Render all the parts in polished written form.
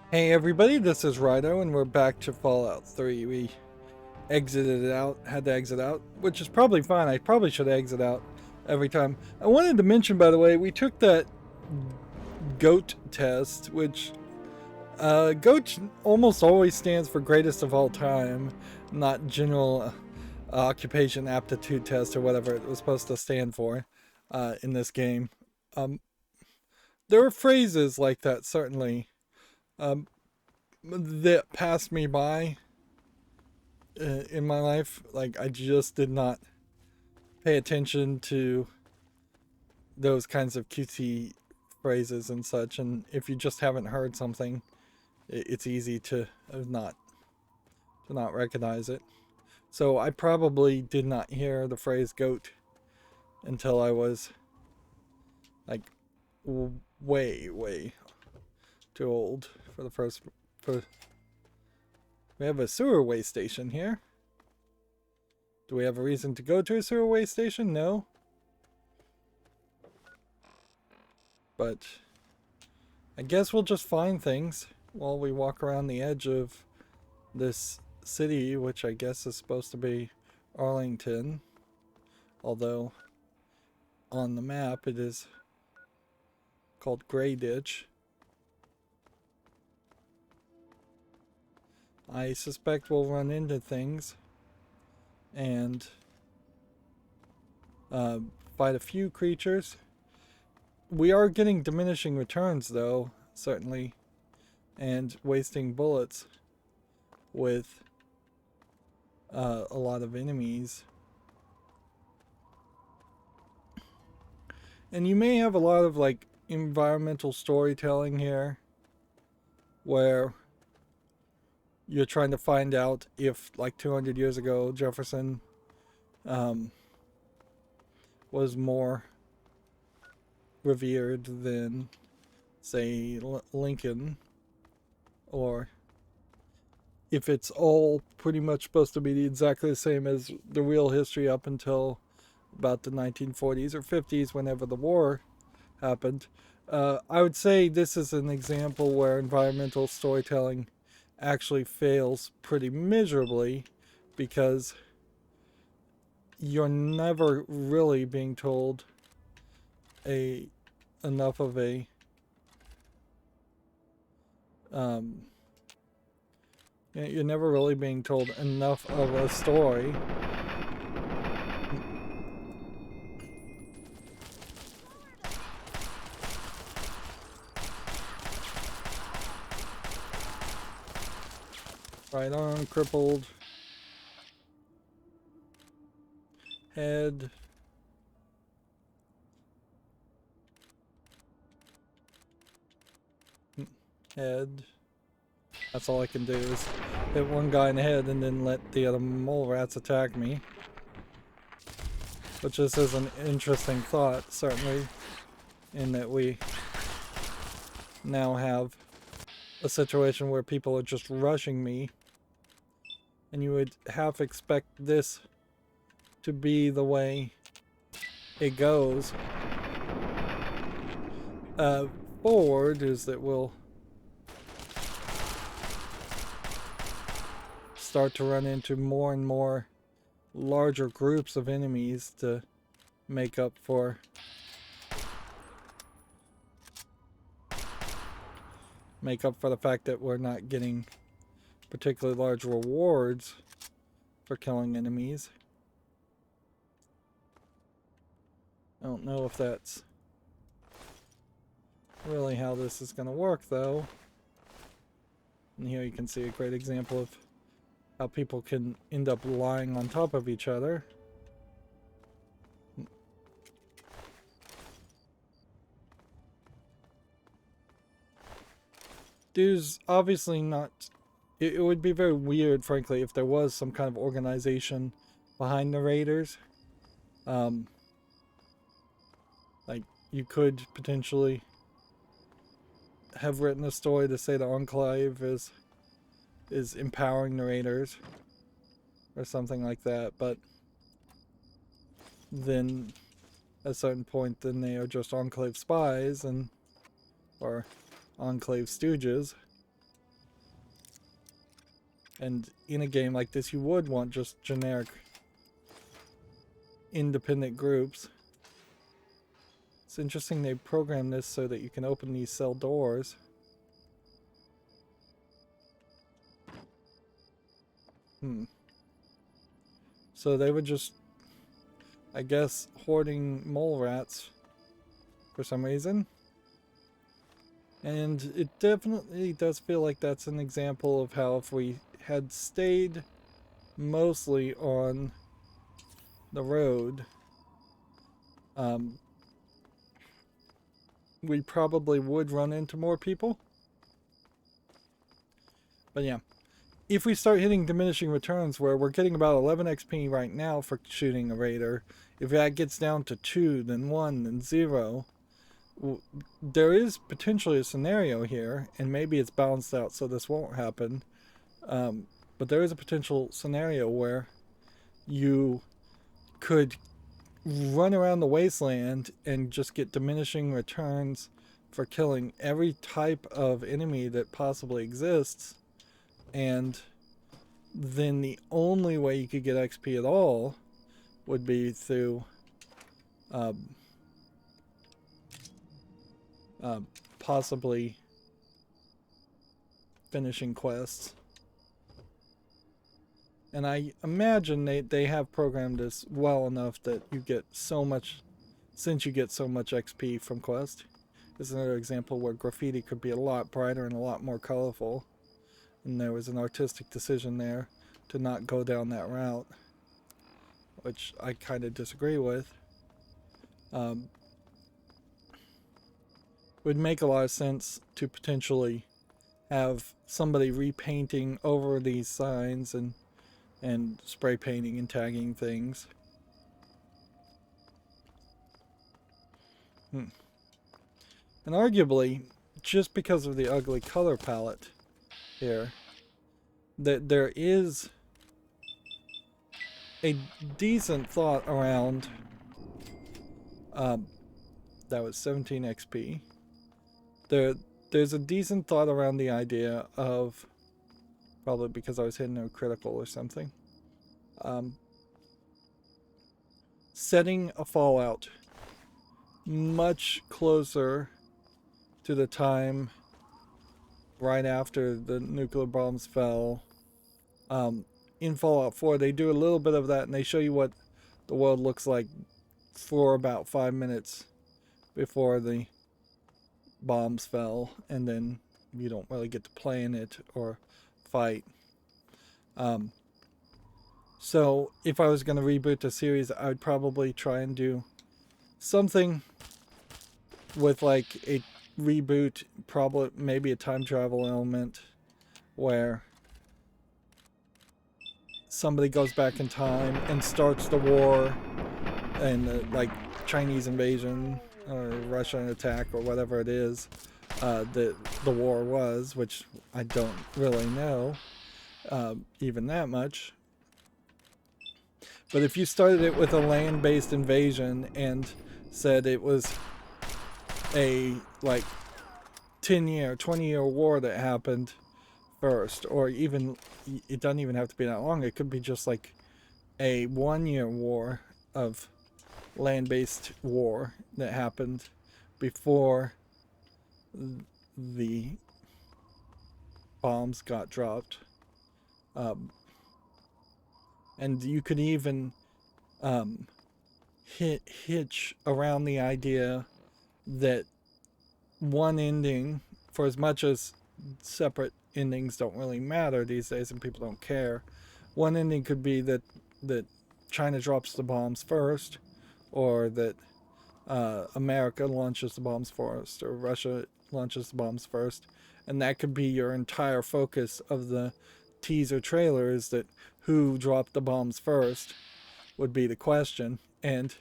Hey everybody, this is Rydo, and we're back to Fallout 3. We exited out, had to exit out, which is probably fine. I probably should exit out every time. I wanted to mention, by the way, we took that GOAT test, which GOAT almost always stands for greatest of all time, not general occupation aptitude test or whatever it was supposed to stand for in this game. Um, there are phrases like that, certainly, um, that passed me by in my life. Like, I just did not pay attention to those kinds of cutesy phrases and such. And if you just haven't heard something, it's easy to not recognize it. So I probably did not hear the phrase "goat" until I was like way, way too old for the first. For we have a sewer waste station here. Do we have a reason to go to a sewer waste station? No. But I guess we'll just find things while we walk around the edge of this city, which I guess is supposed to be Arlington. Although on the map it is called Grey Ditch. I suspect we'll run into things and fight a few creatures. We are getting diminishing returns, though, certainly, and wasting bullets with a lot of enemies. And you may have a lot of like environmental storytelling here where you're trying to find out if, like 200 years ago, Jefferson was more revered than, say, Lincoln, or if it's all pretty much supposed to be exactly the same as the real history up until about the 1940s or 50s, whenever the war happened. I would say this is an example where environmental storytelling actually fails pretty miserably because you're never really being told a enough of a um, you're never really being told enough of a story. Right arm crippled. Head. Head. That's all I can do is hit one guy in the head and then let the other mole rats attack me. Which this is an interesting thought, certainly, in that we now have a situation where people are just rushing me. And you would half expect this to be the way it goes. Forward is that we'll start to run into more and more larger groups of enemies to make up for the fact that we're not getting particularly large rewards for killing enemies. I don't know if that's really how this is going to work, though. And here you can see a great example of how people can end up lying on top of each other. There's obviously not... It would be very weird, frankly, if there was some kind of organization behind the raiders. Like, you could potentially have written a story to say the Enclave is empowering the raiders or something like that, but then at a certain point then they are just Enclave spies and or Enclave stooges, And in a game like this, you would want just generic independent groups. It's interesting they programmed this so that you can open these cell doors. So they were just, I guess, hoarding mole rats for some reason. And it definitely does feel like that's an example of how if we had stayed mostly on the road, we probably would run into more people. But yeah, if we start hitting diminishing returns where we're getting about 11 XP right now for shooting a raider, if that gets down to 2, then 1, then 0, there is potentially a scenario here, and maybe it's balanced out so this won't happen, but there is a potential scenario where you could run around the wasteland and just get diminishing returns for killing every type of enemy that possibly exists, and then the only way you could get XP at all would be through possibly finishing quests. And I imagine they have programmed this well enough that you get so much, since you get so much XP from quest. This is another example where graffiti could be a lot brighter and a lot more colorful. And there was an artistic decision there to not go down that route, which I kind of disagree with. Would make a lot of sense to potentially have somebody repainting over these signs and spray painting and tagging things. And arguably, just because of the ugly color palette here, that there is a decent thought around that was 17 XP. There's a decent thought around the idea of, probably because I was hitting a critical or something, setting a fallout much closer to the time right after the nuclear bombs fell. In Fallout 4, they do a little bit of that, and they show you what the world looks like for about 5 minutes before the bombs fell, and then you don't really get to play in it or fight. So if I was going to reboot the series, I would probably try and do something with like a reboot, probably maybe a time travel element where somebody goes back in time and starts the war, and like Chinese invasion or Russian attack or whatever it is that the war was, which I don't really know even that much. But if you started it with a land-based invasion and said it was a like 10-year, 20-year war that happened first, or even, it doesn't even have to be that long, it could be just like a 1-year war of land-based war that happened before the bombs got dropped. And you could even hitch around the idea that one ending, for as much as separate endings don't really matter these days and people don't care, one ending could be that China drops the bombs first, or that America launches the bombs first, or Russia launches the bombs first, and that could be your entire focus of the teaser trailer, is that who dropped the bombs first would be the question. And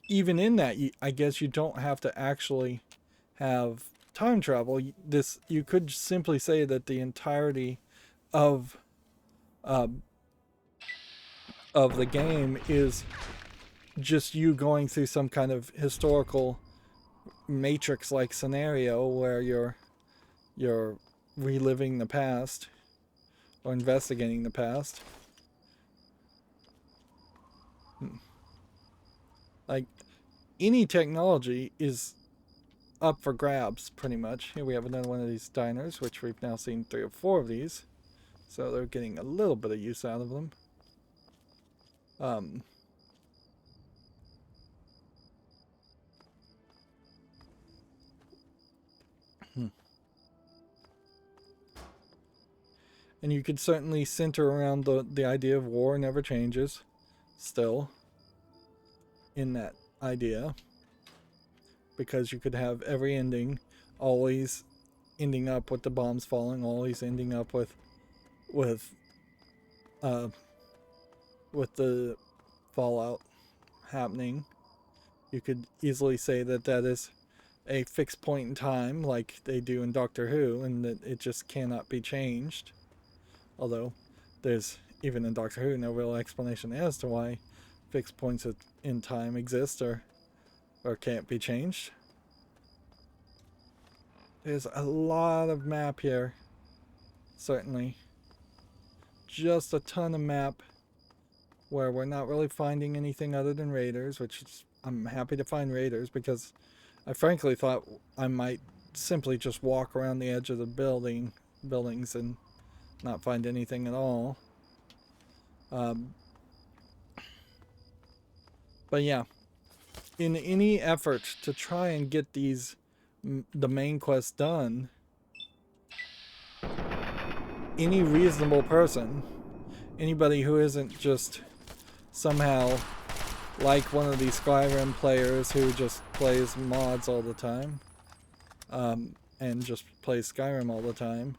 even in that, I guess you don't have to actually have time travel. You could simply say that the entirety of the game is just you going through some kind of historical Matrix-like scenario where you're reliving the past, or investigating the past. Like, any technology is up for grabs, pretty much. Here we have another one of these diners, which we've now seen 3 or 4 of these. So they're getting a little bit of use out of them. And you could certainly center around the idea of war never changes, still, in that idea. Because you could have every ending always ending up with the bombs falling, always ending up with the fallout happening. You could easily say that that is a fixed point in time, like they do in Doctor Who, and that it just cannot be changed. Although there's, even in Doctor Who, no real explanation as to why fixed points in time exist or can't be changed. There's a lot of map here, certainly. Just a ton of map where we're not really finding anything other than raiders, which is, I'm happy to find raiders because I frankly thought I might simply just walk around the edge of the buildings and not find anything at all. But yeah, in any effort to try and get the main quest done, any reasonable person, anybody who isn't just somehow like one of these Skyrim players who just plays mods all the time, and just plays Skyrim all the time,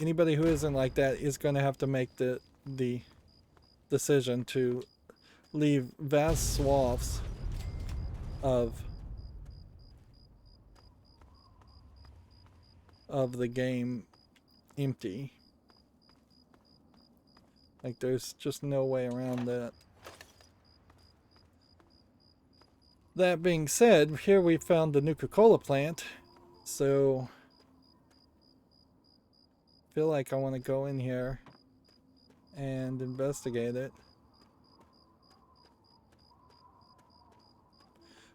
anybody who isn't like that is going to have to make the decision to leave vast swaths of the game empty. Like, there's just no way around that. That being said, here we found the Nuka-Cola plant, so I feel like I want to go in here and investigate it.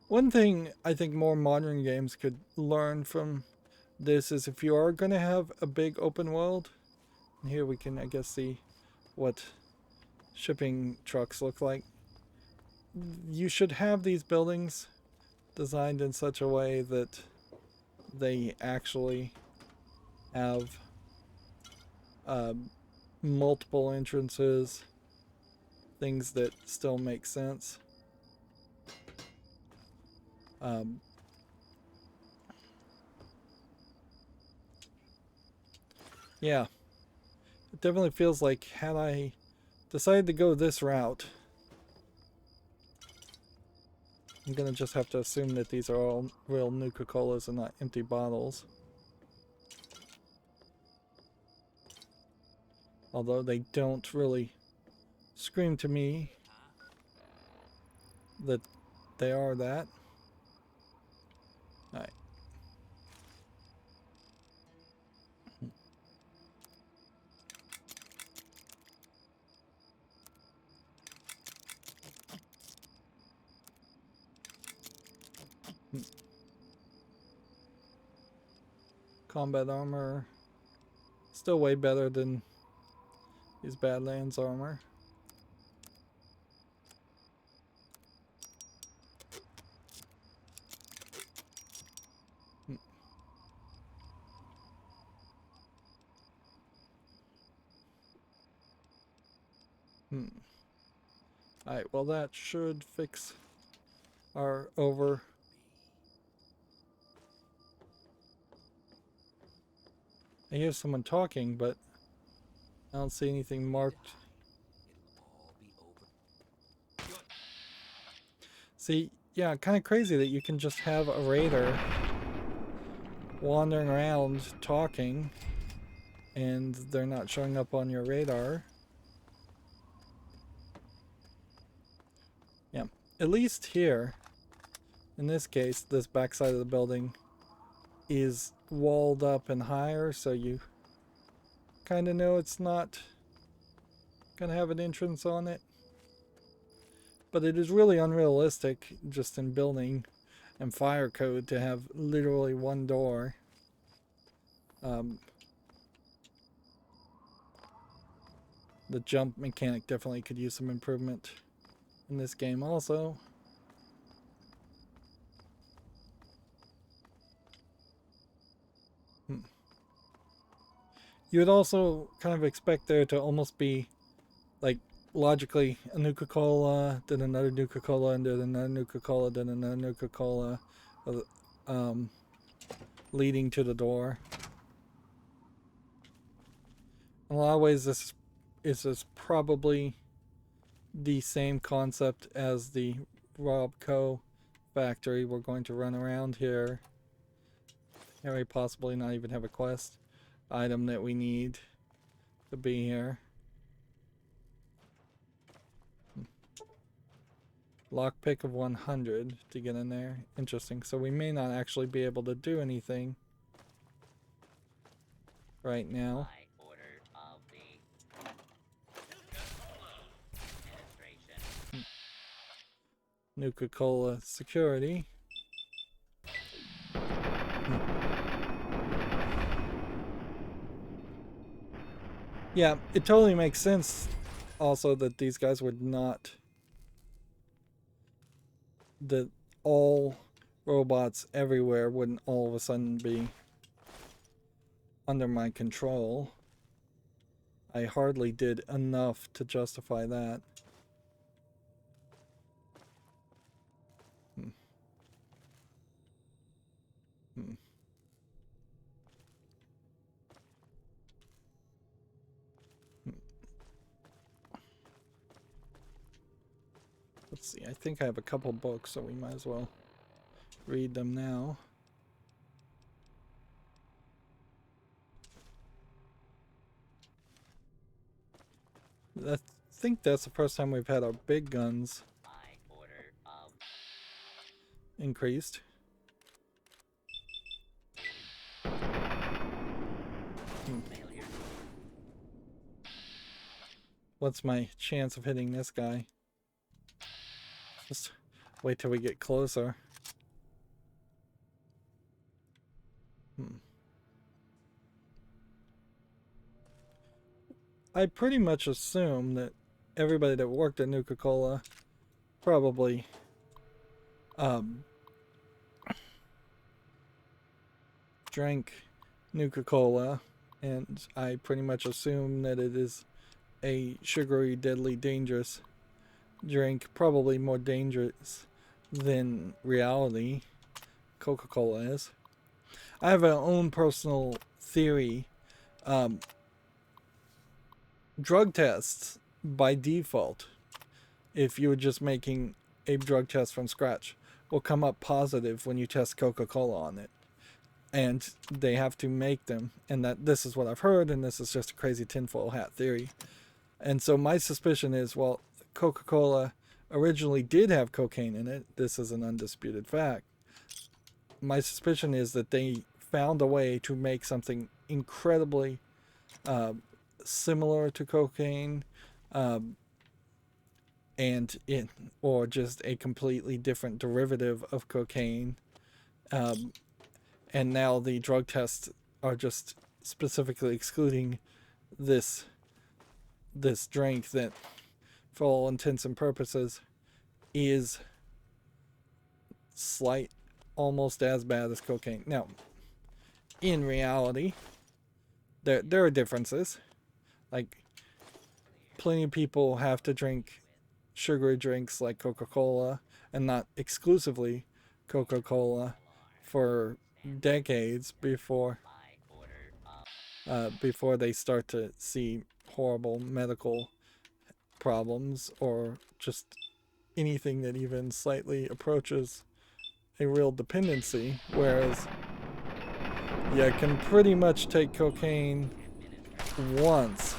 One thing I think more modern games could learn from this is if you are going to have a big open world, and here we can, I guess, see what shipping trucks look like. You should have these buildings designed in such a way that they actually have multiple entrances, things that still make sense. Yeah, it definitely feels like had I decided to go this route, I'm gonna just have to assume that these are all real Nuka-Colas and not empty bottles. Although they don't really scream to me that they are that. Alright. Combat armor. Still way better than these Badlands armor. Alright, well that should fix our over. I hear someone talking, but I don't see anything marked. See, yeah, kind of crazy that you can just have a raider wandering around talking and they're not showing up on your radar. Yeah, at least here, in this case, this backside of the building is walled up and higher, so you kind of know it's not going to have an entrance on it. But it is really unrealistic, just in building and fire code, to have literally one door. The jump mechanic definitely could use some improvement in this game also. You would also kind of expect there to almost be, like, logically, a Nuka-Cola, then another Nuka-Cola, and then another Nuka-Cola, then another Nuka-Cola, leading to the door. In a lot of ways, this is probably the same concept as the Robco factory. We're going to run around here. Very possibly not even have a quest item that we need to be here. Lockpick of 100 to get in there. Interesting. So we may not actually be able to do anything right now. Nuka-Cola security. Yeah, it totally makes sense also that these guys would not... that all robots everywhere wouldn't all of a sudden be under my control. I hardly did enough to justify that. Let's see, I think I have a couple books, so we might as well read them now. I think that's the first time we've had our big guns increased. What's my chance of hitting this guy? Just wait till we get closer. I pretty much assume that everybody that worked at Nuka-Cola probably drank Nuka-Cola, and I pretty much assume that it is a sugary, deadly, dangerous drink, probably more dangerous than reality Coca-Cola is. I have my own personal theory. Drug tests, by default, if you were just making a drug test from scratch, will come up positive when you test Coca-Cola on it. And they have to make them, and that this is what I've heard, and this is just a crazy tinfoil hat theory. And so my suspicion is, well, Coca-Cola originally did have cocaine in it. This is an undisputed fact. My suspicion is that they found a way to make something incredibly similar to cocaine, or just a completely different derivative of cocaine. And now the drug tests are just specifically excluding this drink that, for all intents and purposes, is almost as bad as cocaine. Now, in reality, there are differences. Like, plenty of people have to drink sugary drinks like Coca-Cola, and not exclusively Coca-Cola, for decades before they start to see horrible medical problems, or just anything that even slightly approaches a real dependency. Whereas you can pretty much take cocaine once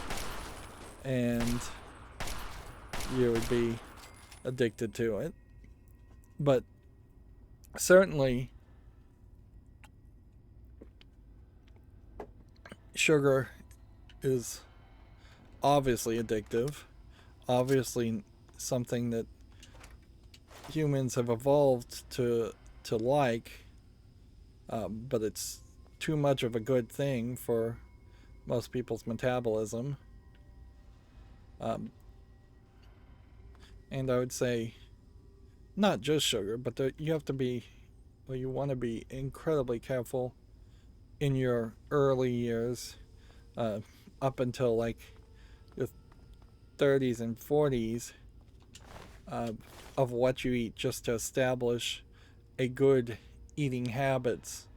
and you would be addicted to it. But certainly sugar is obviously addictive, obviously something that humans have evolved to like, but it's too much of a good thing for most people's metabolism. Um, and I would say not just sugar, but you have to be, well, you want to be incredibly careful in your early years, uh, up until like your 30s and 40s, uh, of what you eat, just to establish a good eating habits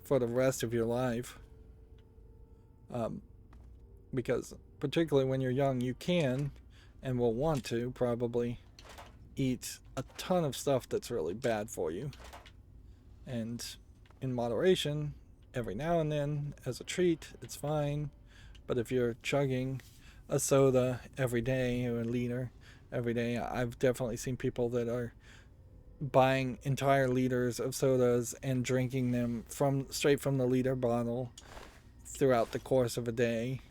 for the rest of your life. Um, because particularly when you're young, you can and will want to probably eat a ton of stuff that's really bad for you. And in moderation, every now and then, as a treat, it's fine. But if you're chugging a soda every day or a liter every day, I've definitely seen people that are buying entire liters of sodas and drinking them from straight from the liter bottle throughout the course of a day.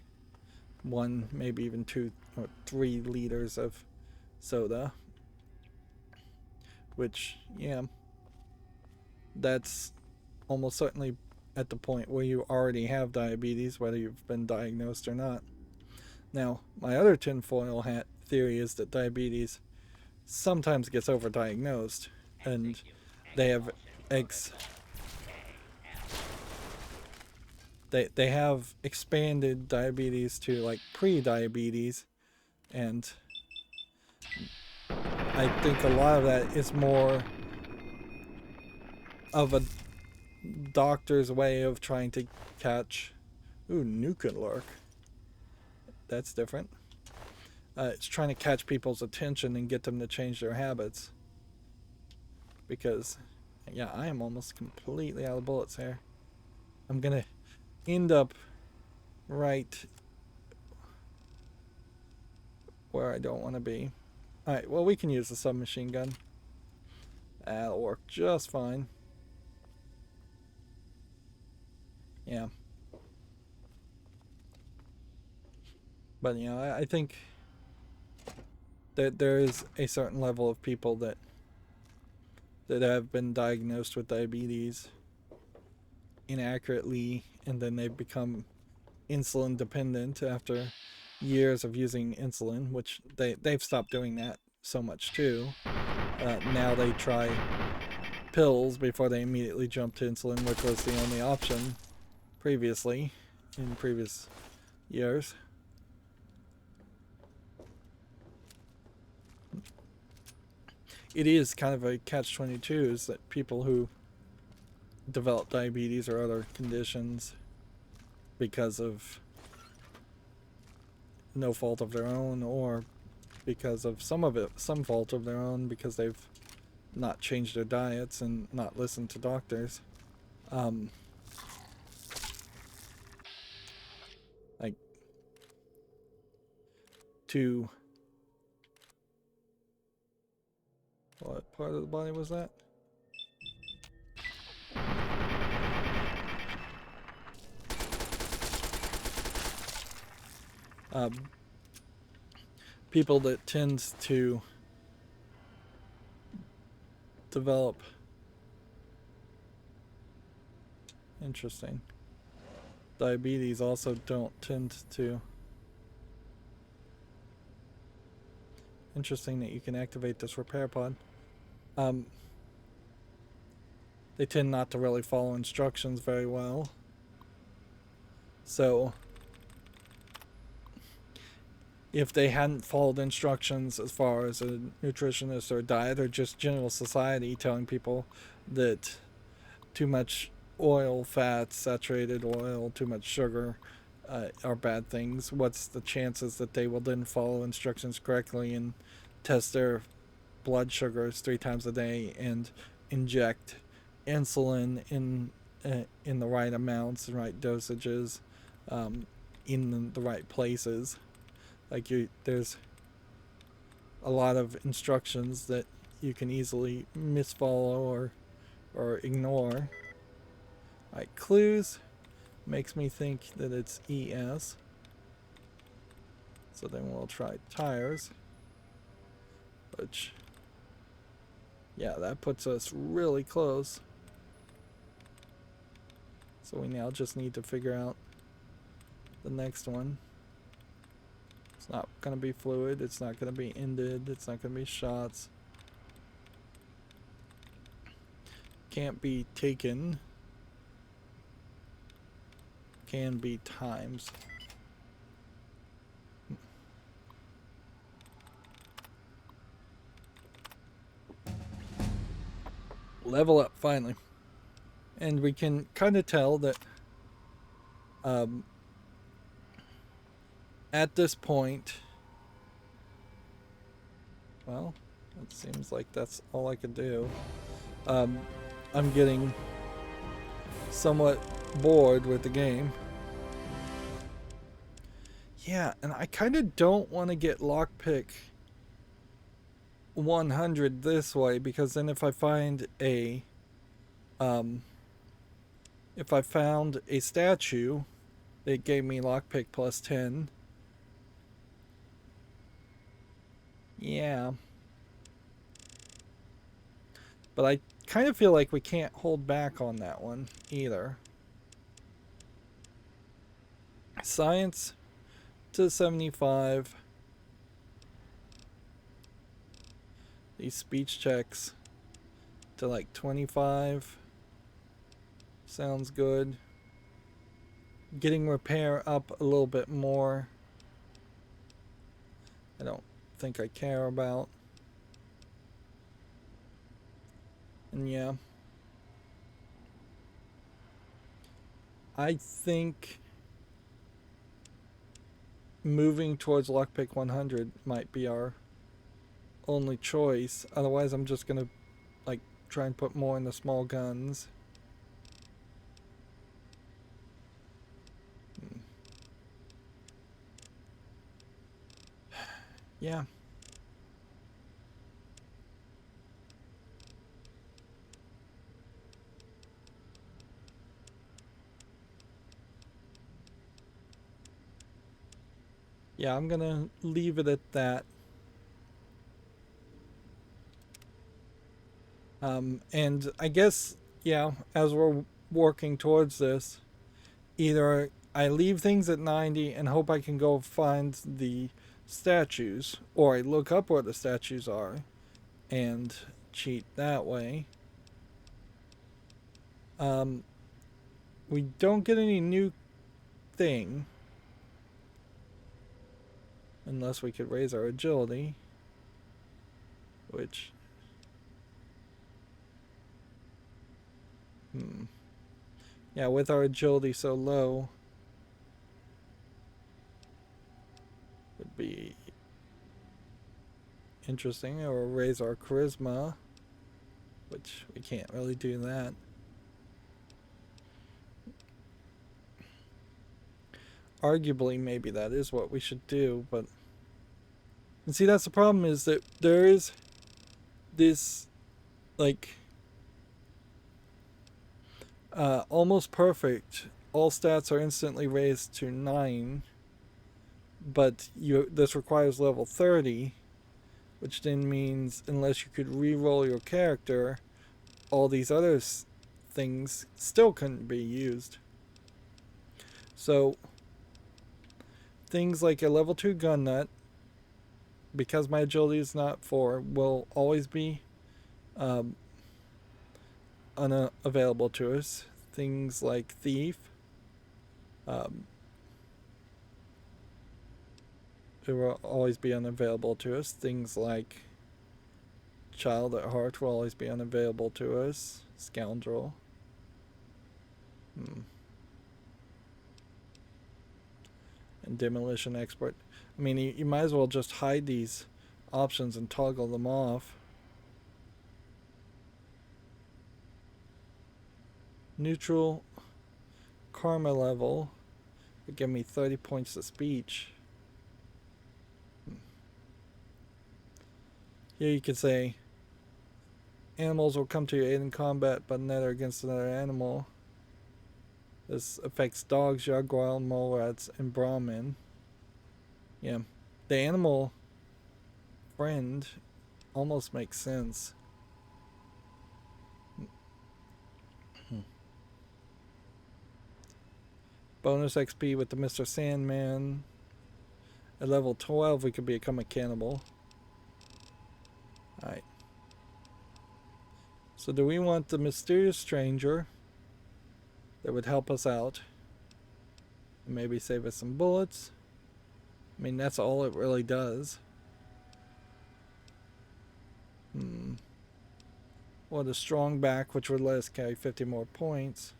One, maybe even 2 or 3 liters of soda. Which, yeah, that's almost certainly at the point where you already have diabetes, whether you've been diagnosed or not. Now, my other tinfoil hat theory is that diabetes sometimes gets overdiagnosed, and they have ex they have expanded diabetes to like pre-diabetes, and I think a lot of that is more of a doctor's way of trying to catch. Ooh, nuclear. That's different. It's trying to catch people's attention and get them to change their habits. Because, yeah, I am almost completely out of bullets here. I'm gonna end up right where I don't want to be. Alright, well, we can use the submachine gun. That'll work just fine. Yeah. But, you know, I think that there is a certain level of people that have been diagnosed with diabetes inaccurately, and then they become insulin dependent after years of using insulin, which they've stopped doing that so much too. Now they try pills before they immediately jump to insulin, which was the only option previously in previous years. It is kind of a catch-22, is that people who develop diabetes or other conditions because of no fault of their own, or because of some fault of their own, because they've not changed their diets and not listened to doctors. Like, to what part of the body was that? People that tend to develop, interesting, diabetes also don't tend to, interesting that you can activate this repair pod. They tend not to really follow instructions very well. So if they hadn't followed instructions as far as a nutritionist or a diet, or just general society telling people that too much oil, fat, saturated oil, too much sugar are bad things, what's the chances that they will then follow instructions correctly and test their blood sugars 3 times a day and inject insulin in the right amounts and right dosages, in the right places? Like, there's a lot of instructions that you can easily misfollow or ignore. Alright, clues makes me think that it's ES. So then we'll try tires. Which, yeah, that puts us really close. So we now just need to figure out the next one. It's not going to be fluid. It's not going to be ended. It's not going to be shots. Can't be taken. Can be times. Level up finally. And we can kind of tell that at this point, well, it seems like that's all I could do. I'm getting somewhat bored with the game. Yeah, and I kind of don't want to get lockpick 100 this way, because then if I find a if I found a statue that gave me lockpick plus 10, yeah, but I kind of feel like we can't hold back on that one either. Science to 75. These speech checks to like 25. Sounds good. Getting repair up a little bit more. I don't think I care about. And yeah. I think moving towards lockpick 100 might be our only choice. Otherwise, I'm just gonna like try and put more in the small guns. Yeah. Yeah, I'm gonna leave it at that. And I guess, yeah, as we're working towards this, either I leave things at 90 and hope I can go find the statues, or I look up where the statues are and cheat that way. We don't get any new thing unless we could raise our agility, which yeah, with our agility so low, would be interesting. Or raise our charisma, which we can't really do that. Arguably, maybe that is what we should do, but and see, that's the problem, is that there is this like almost perfect, all stats are instantly raised to 9, but this requires level 30, which then means unless you could re-roll your character, all these other things still couldn't be used. So things like a level 2 gun nut, because my agility is not 4, will always be unavailable to us. Things like thief, it will always be unavailable to us. Things like child at heart will always be unavailable to us. Scoundrel. And demolition expert. I mean, you might as well just hide these options and toggle them off. Neutral karma level would give me 30 points of speech. Here you could say animals will come to your aid in combat but neither against another animal. This affects dogs, jaguar, mole rats, and Brahmin. Yeah. The animal friend almost makes sense. Bonus XP with the Mr. Sandman. At level 12, we could become a cannibal. Alright. So do we want the mysterious stranger that would help us out? And maybe save us some bullets? I mean, that's all it really does. Well, the strong back, which would let us carry 50 more points.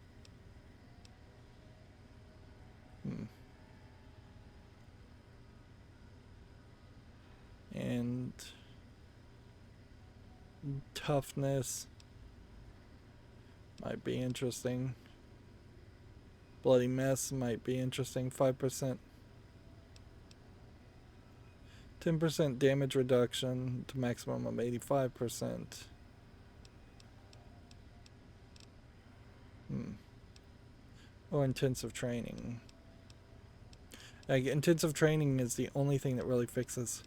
And toughness might be interesting. Bloody mess might be interesting. 5%. 10% damage reduction to maximum of 85%. Or intensive training. Like, intensive training is the only thing that really fixes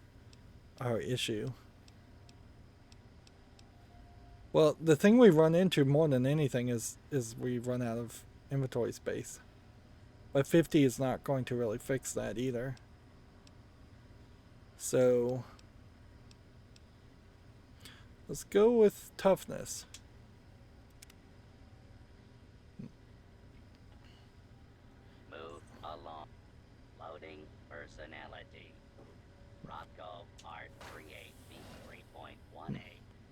our issue. Well, the thing we run into more than anything is we run out of inventory space. But 50 is not going to really fix that either. So let's go with toughness. Move along. Loading personality. Rocco Art Create V3.18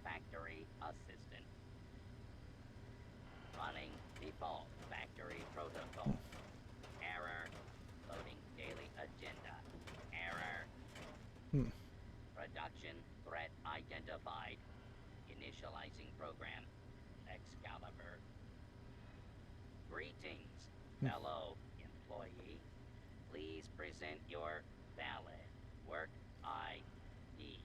Factory Assistant. Running default factory protocol. Error. Loading daily agenda. Error. Production threat identified. Initializing program. Excalibur. Greetings, fellow employee. Please present your valid work ID.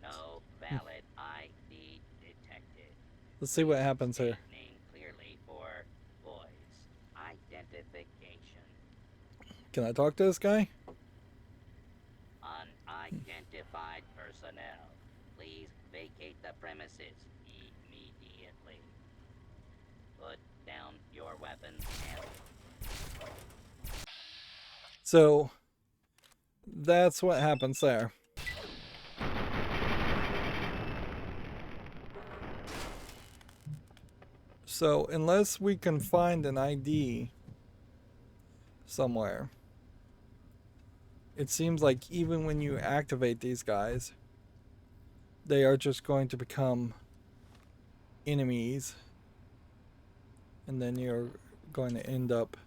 No valid ID detected. Let's see what happens here. Name clearly for voice identification. Can I talk to this guy? Unidentified personnel, please vacate the premises immediately. Put down your weapon and... So that's what happens there. So unless we can find an ID somewhere, it seems like even when you activate these guys, they are just going to become enemies, and then you're going to end up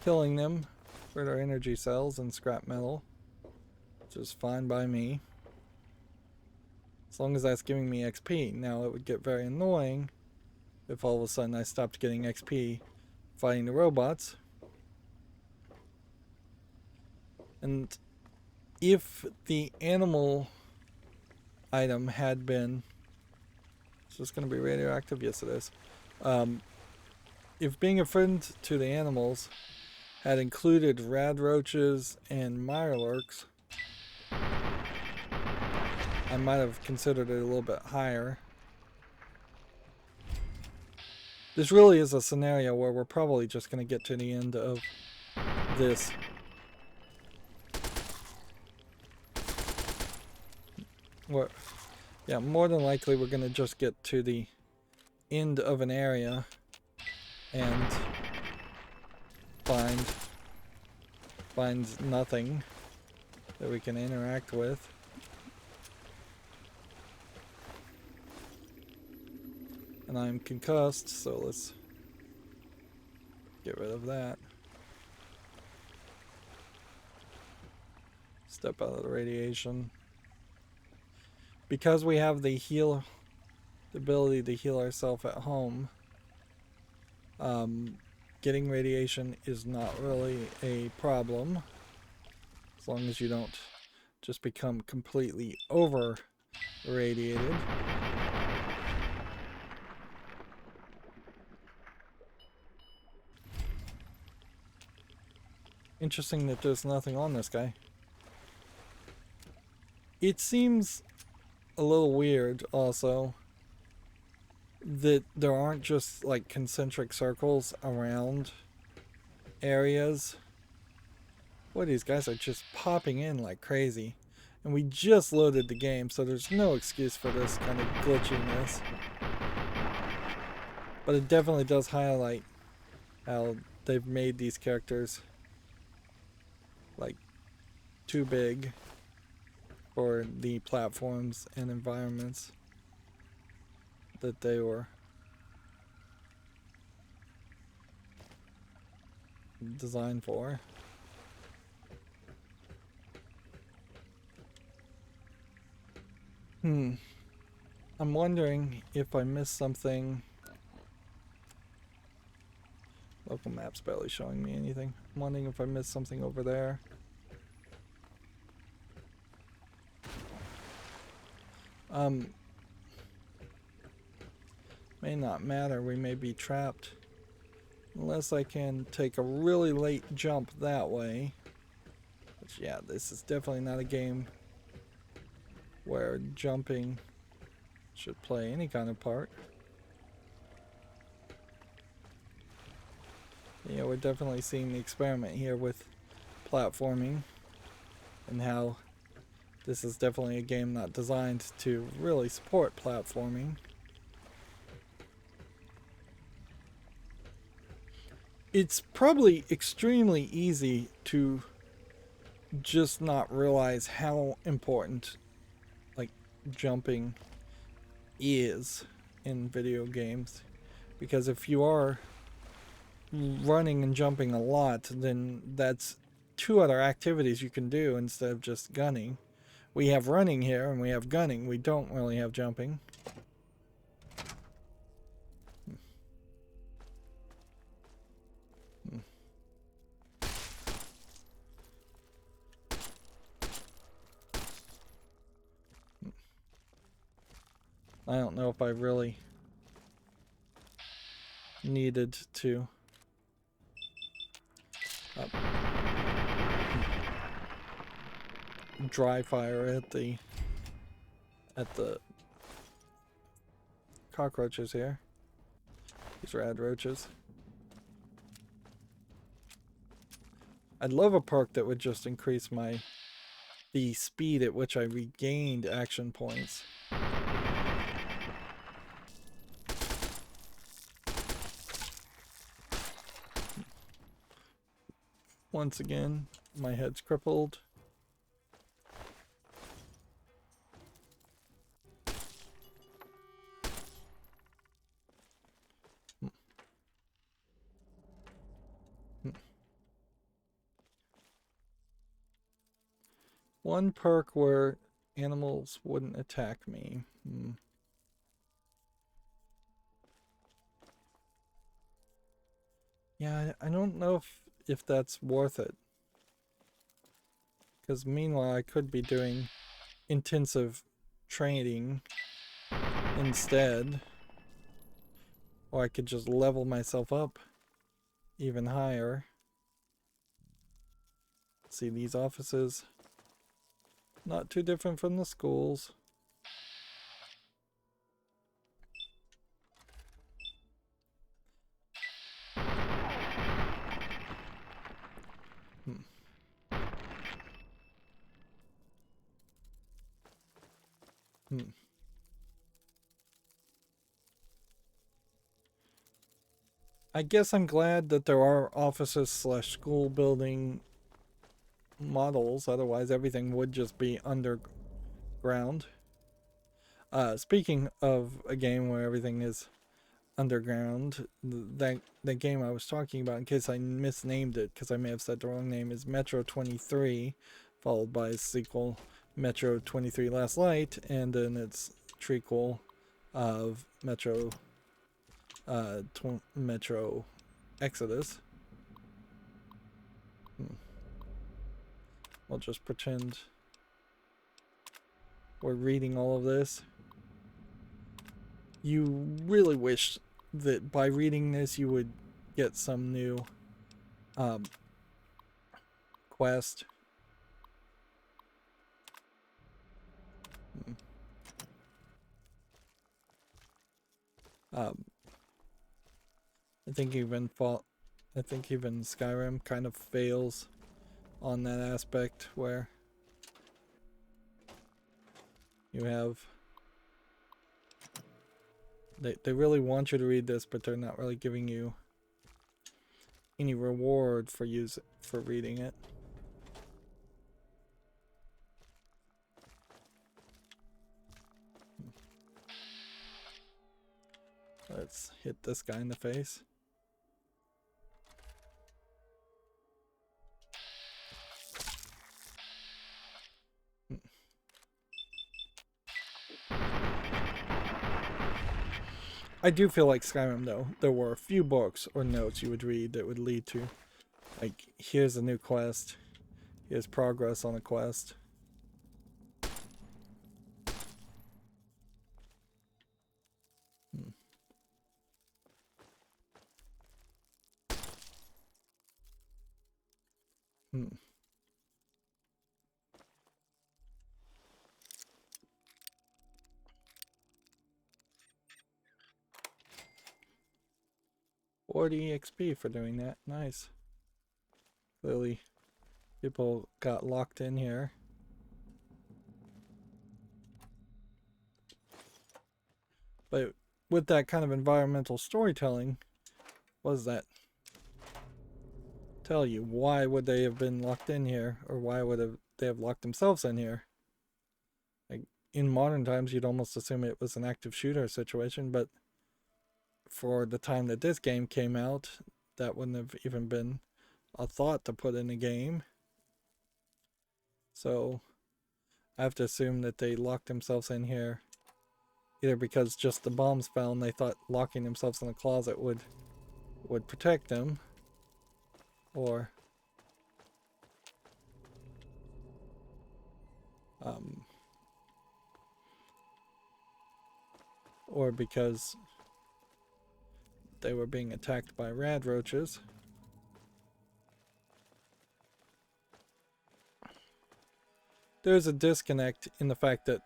killing them for their energy cells and scrap metal, which is fine by me, as long as that's giving me XP. Now, it would get very annoying if all of a sudden I stopped getting XP fighting the robots. And if the animal item had been... Is this going to be radioactive? Yes, it is. If being a friend to the animals had included rad roaches and mirelurks, I might have considered it a little bit higher. This really is a scenario where we're probably just going to get to the end of this. Yeah, more than likely we're going to just get to the end of an area and find nothing that we can interact with. And I'm concussed, so let's get rid of that. Step out of the radiation. Because we have the ability to heal ourselves at home, getting radiation is not really a problem, as long as you don't just become completely over irradiated. Interesting that there's nothing on this guy. It seems a little weird also that there aren't just like concentric circles around areas. Boy, these guys are just popping in like crazy. And we just loaded the game, so there's no excuse for this kind of glitchiness. But it definitely does highlight how they've made these characters like too big for the platforms and environments that they were designed for. I'm wondering if I missed something. Local map's barely showing me anything. I'm wondering if I missed something over there. May not matter. We may be trapped. Unless I can take a really late jump that way. Which, yeah, this is definitely not a game where jumping should play any kind of part. Yeah, we're definitely seeing the experiment here with platforming and how this is definitely a game not designed to really support platforming. It's probably extremely easy to just not realize how important like jumping is in video games, because if you are running and jumping a lot, then that's two other activities you can do instead of just gunning. We have running here and we have gunning. We don't really have jumping. I don't know if I really needed to. Dry fire at the cockroaches here. These rad roaches. I'd love a perk that would just increase the speed at which I regained action points. Once again, my head's crippled. One perk where animals wouldn't attack me. Yeah, I don't know if that's worth it. Because meanwhile, I could be doing intensive training instead. Or I could just level myself up even higher. See, these offices, not too different from the schools. I guess I'm glad that there are offices slash school building models, otherwise everything would just be underground. Speaking of a game where everything is underground, that game I was talking about, in case I misnamed it, because I may have said the wrong name, is Metro 23, followed by its sequel, Metro 23 Last Light, and then its trequel of Metro Exodus. I'll just pretend we're reading all of this. You really wish that by reading this you would get some new quest. I think even Skyrim kind of fails on that aspect where you have they really want you to read this, but they're not really giving you any reward for reading it. Let's hit this guy in the face. I do feel like Skyrim, though, there were a few books or notes you would read that would lead to, like, here's a new quest, here's progress on a quest. $40 XP for doing that. Nice. Clearly, people got locked in here. But with that kind of environmental storytelling, what does that tell you? Why would they have been locked in here? Or why would they have locked themselves in here? Like, in modern times, you'd almost assume it was an active shooter situation, but for the time that this game came out, that wouldn't have even been a thought to put in a game. So I have to assume that they locked themselves in here either because just the bombs fell and they thought locking themselves in a closet would protect them, or because they were being attacked by rad roaches. There's a disconnect in the fact that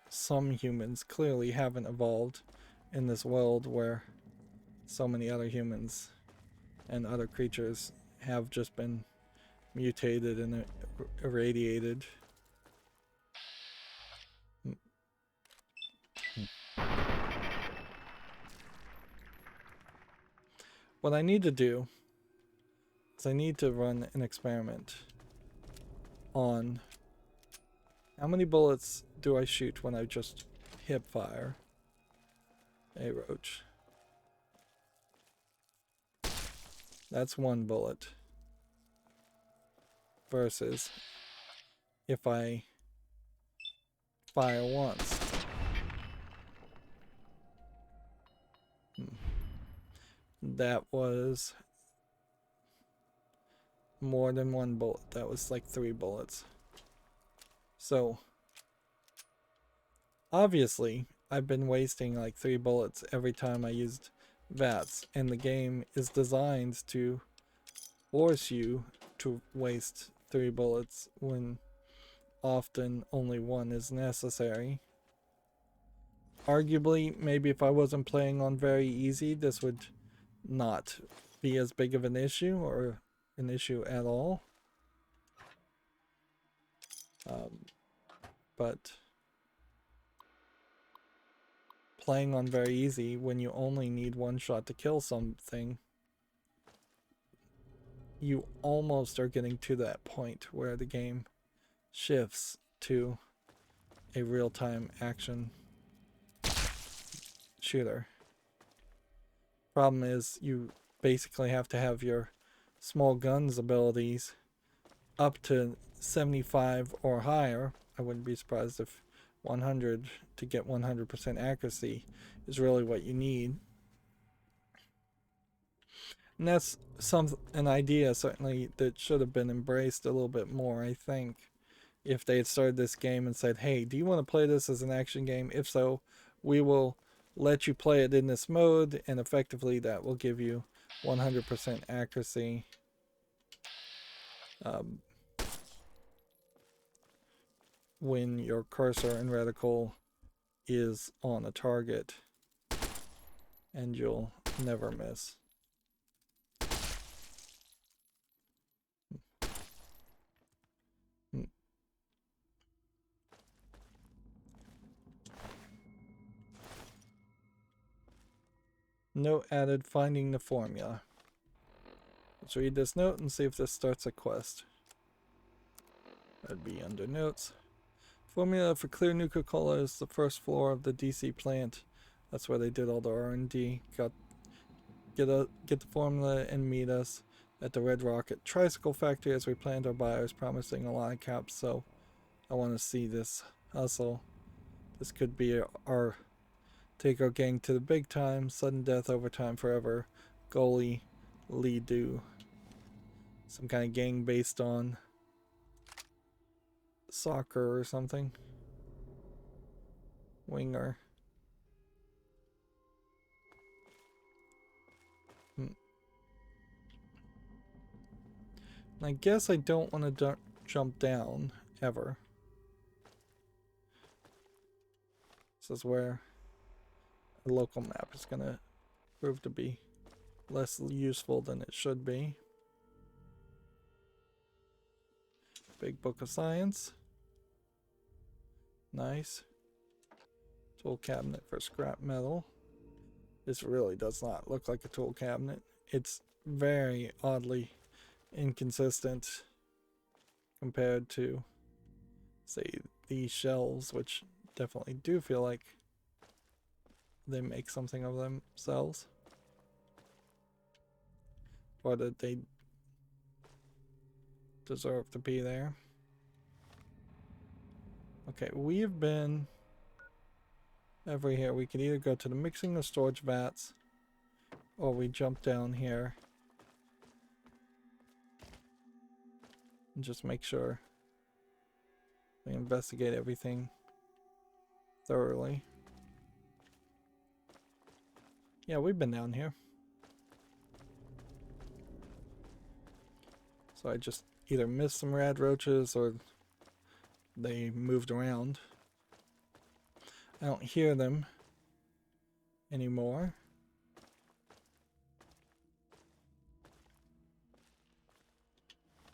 some humans clearly haven't evolved in this world where so many other humans and other creatures have just been mutated and irradiated. What I need to do is I need to run an experiment on how many bullets do I shoot when I just hip fire a roach. That's one bullet. Versus if I fire once. That was more than one bullet. That was like 3 bullets. So obviously I've been wasting like 3 bullets every time I used VATS, and the game is designed to force you to waste 3 bullets when often only 1 is necessary. Arguably, maybe if I wasn't playing on very easy, this would not be as big of an issue, or an issue at all. But playing on very easy, when you only need 1 shot to kill something, you almost are getting to that point where the game shifts to a real-time action shooter. Problem is, you basically have to have your small guns abilities up to 75 or higher. I wouldn't be surprised if 100 to get 100% accuracy is really what you need. And that's an idea certainly that should have been embraced a little bit more, I think, if they had started this game and said, hey, do you want to play this as an action game? If so, we will let you play it in this mode, and effectively that will give you 100% accuracy. when your cursor and reticle is on a target, and you'll never miss. Note added, finding the formula. Let's read this note and see if this starts a quest. That'd be under notes. Formula for clear Nuka-Cola is the first floor of the DC plant. That's where they did all the R&D. Get the formula and meet us at the Red Rocket Tricycle Factory as we planned our buyers, promising a lot of caps. So I want to see this hustle. This could be our take our gang to the big time. Sudden death, overtime forever. Goalie, Lee-Do. Some kind of gang based on soccer or something. Winger. I guess I don't want to jump down ever. This is where a local map is going to prove to be less useful than it should be. Big Book of Science. Nice. Tool cabinet for scrap metal. This really does not look like a tool cabinet. It's very oddly inconsistent compared to, say, these shelves, which definitely do feel like they make something of themselves, or that they deserve to be there. Okay, we have been over here. We could either go to the mixing or storage vats, or we jump down here and just make sure we investigate everything thoroughly. Yeah, we've been down here. So I just either missed some rad roaches or they moved around. I don't hear them anymore.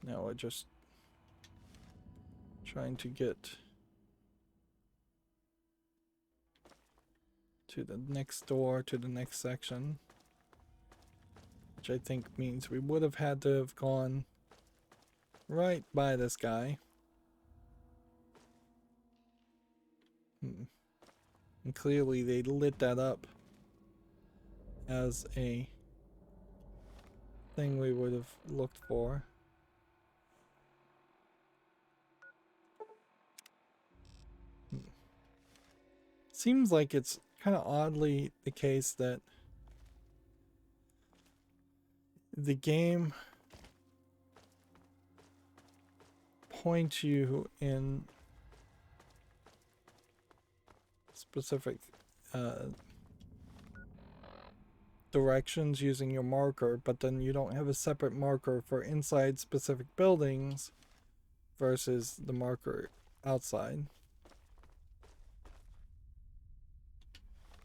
Now we're just trying to get to the next door, to the next section, which I think means we would have had to have gone right by this guy. And clearly they lit that up as a thing we would have looked for. Seems like it's kind of oddly the case that the game points you in specific directions using your marker, but then you don't have a separate marker for inside specific buildings versus the marker outside.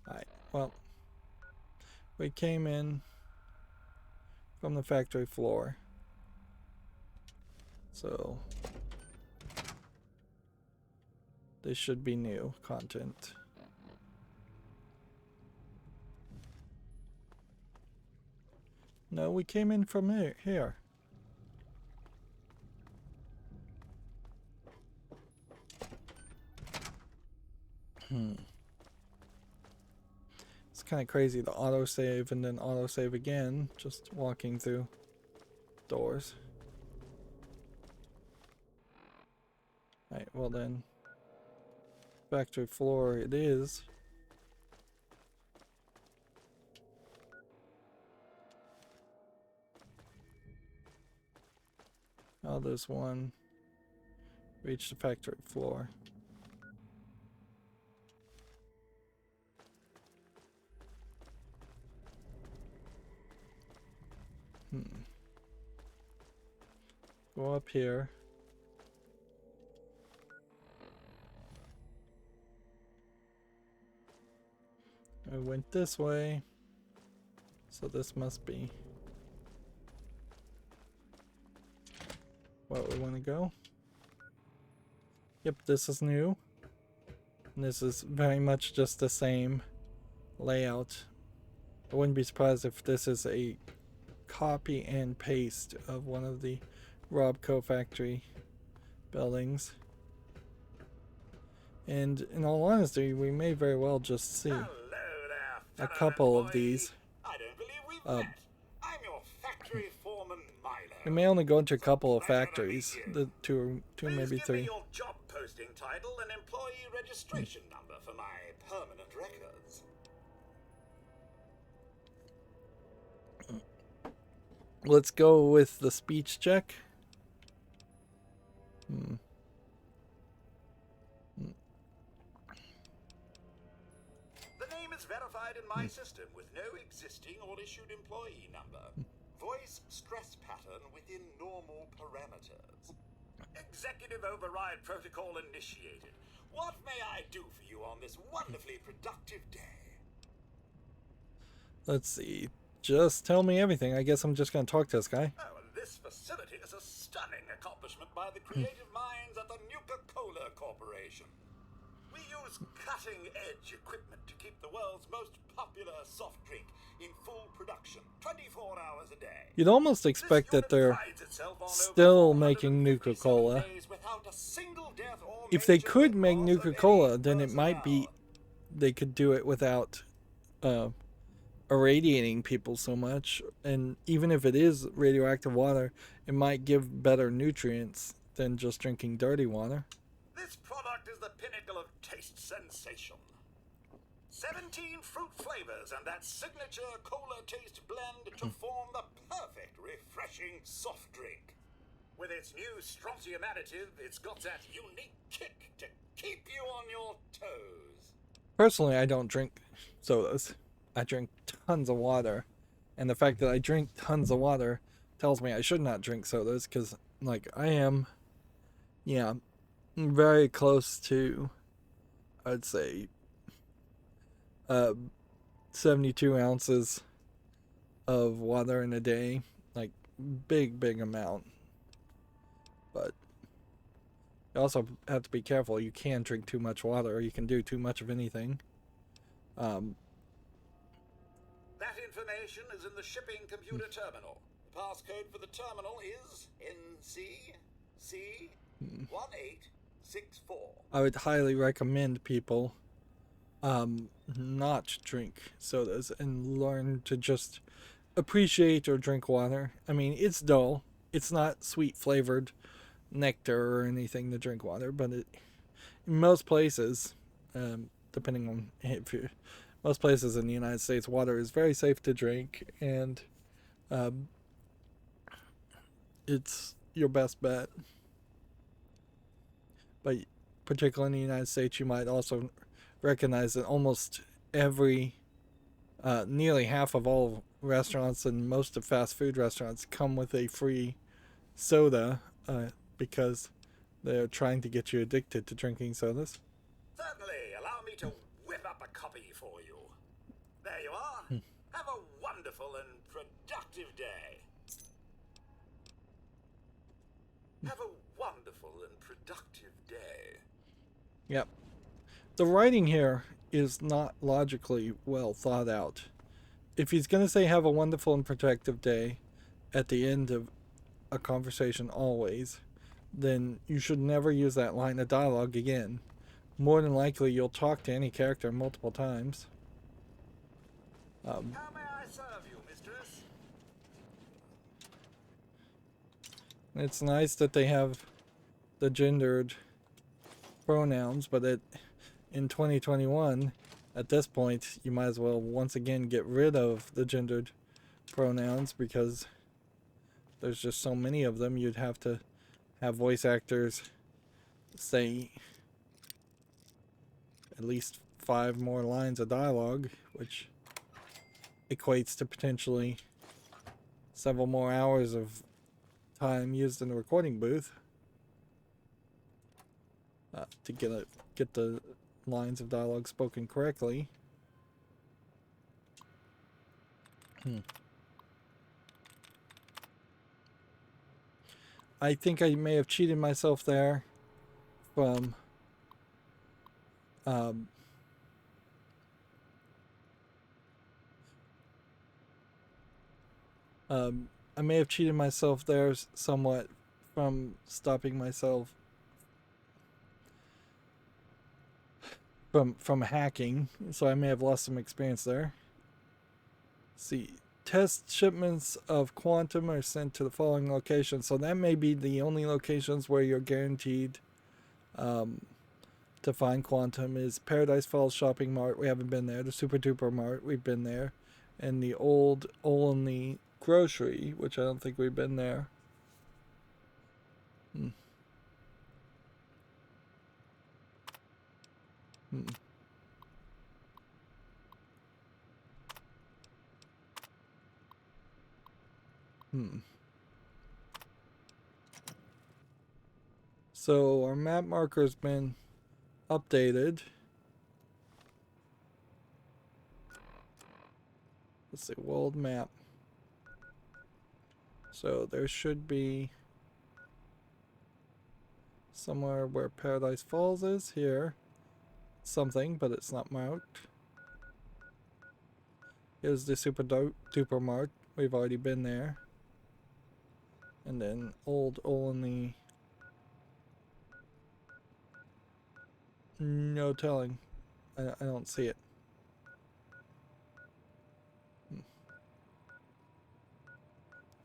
Alright, well, we came in from the factory floor, so this should be new content. No, we came in from here. It's kind of crazy, the autosave and then autosave again, just walking through doors. Alright, well then, factory floor it is. Oh, there's one. Reach the factory floor. Go up here. We went this way. So this must be where we want to go. Yep, this is new. And this is very much just the same layout. I wouldn't be surprised if this is a copy and paste of one of the Robco factory buildings. And in all honesty, we may very well just see a couple of these. I don't believe we've met. I'm your factory foreman, Milo. We may only go into a couple of factories, the two maybe Please give three. me your job posting title and employee registration number for my permanent records. Let's go with the speech check. The name is verified in my system with no existing or issued employee number. Voice stress pattern within normal parameters. Executive override protocol initiated. What may I do for you on this wonderfully productive day? Let's see. Just tell me everything. I guess I'm just going to talk to this guy. Oh, and this facility is a stunning accomplishment by the creative minds at the Nuka-Cola Corporation. We use cutting-edge equipment to keep the world's most popular soft drink in full production, 24 hours a day. You'd almost expect that they're still making Nuka-Cola. If they could make Nuka-Cola, then it might be they could do it without irradiating people so much. And even if it is radioactive water, it might give better nutrients than just drinking dirty water. This product is the pinnacle of taste sensation. 17 fruit flavors and that signature cola taste blend to form the perfect refreshing soft drink. With its new strontium additive, it's got that unique kick to keep you on your toes. Personally, I don't drink sodas. I drink tons of water. And the fact that I drink tons of water tells me I should not drink sodas, because, like, I am, very close to, I'd say, 72 ounces of water in a day. Like, big amount. But you also have to be careful. You can drink too much water, or you can do too much of anything. That information is in the shipping computer terminal. The passcode for the terminal is NCC1864. I would highly recommend people not drink sodas and learn to just appreciate or drink water. I mean, it's dull. It's not sweet flavored nectar or anything to drink water, but in most places, depending on if you, most places in the United States, water is very safe to drink, and it's your best bet. But particularly in the United States, you might also recognize that almost every, nearly half of all restaurants and most of fast food restaurants come with a free soda, because they're trying to get you addicted to drinking sodas. Certainly, allow me to whip up a copy for you. There you are. Have a wonderful and productive day. Have a wonderful and productive day. Yep. The writing here is not logically well thought out. If he's going to say have a wonderful and productive day at the end of a conversation always, then you should never use that line of dialogue again. More than likely, you'll talk to any character multiple times. How may I serve you, mistress? It's nice that they have the gendered pronouns, but in 2021, at this point, you might as well once again get rid of the gendered pronouns, because there's just so many of them. You'd have to have voice actors say at least 5 more lines of dialogue, which equates to potentially several more hours of time used in the recording booth to get the lines of dialogue spoken correctly. I think I may have cheated myself there from I may have cheated myself there somewhat from stopping myself from hacking, so I may have lost some experience there. See, test shipments of quantum are sent to the following locations, so that may be the only locations where you're guaranteed to find quantum is Paradise Falls Shopping Mart. We haven't been there. The Super Duper Mart, we've been there, and the old Olney Grocery, which I don't think we've been there. Hmm. So our map marker's been updated. Let's see, world map. So there should be somewhere where Paradise Falls is here. Something, but it's not marked. Here's the Super Duper Mart. We've already been there. And then Old Olney. No telling. I don't see it.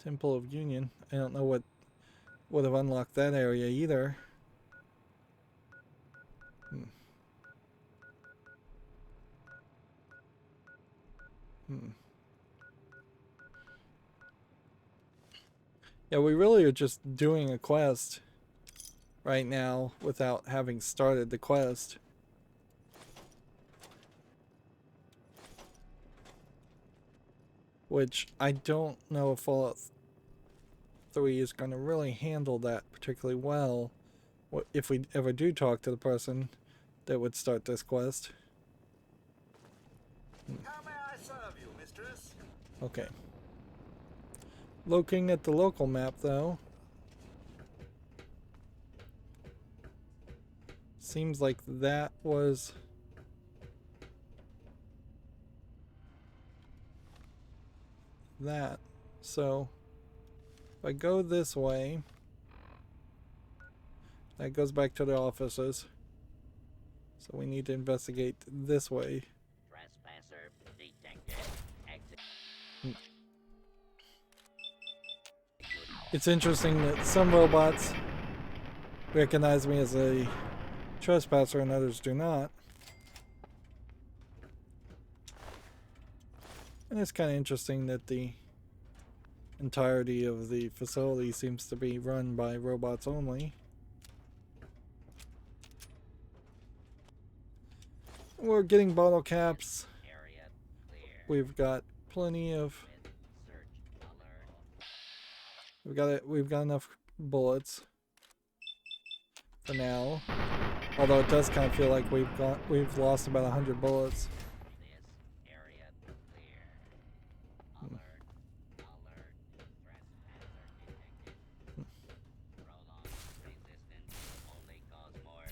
Temple of Union. I don't know what would have unlocked that area either. Yeah, we really are just doing a quest right now without having started the quest. Which I don't know if Fallout 3 is going to really handle that particularly well if we ever do talk to the person that would start this quest. How may I serve you, mistress? Okay. Looking at the local map, though, seems like that was that. So if I go this way, that goes back to the offices. So we need to investigate this way. Trespasser detected. Exit. It's interesting that some robots recognize me as a trespasser and others do not. And it's kind of interesting that the entirety of the facility seems to be run by robots only. We're getting bottle caps. Area clear. We've got plenty of... Search alert. We've got enough bullets for now. Although it does kind of feel like we've lost about 100 bullets. This area clear. Alert. Alert. Trespasser detected. Prolonged resistance will only cause more.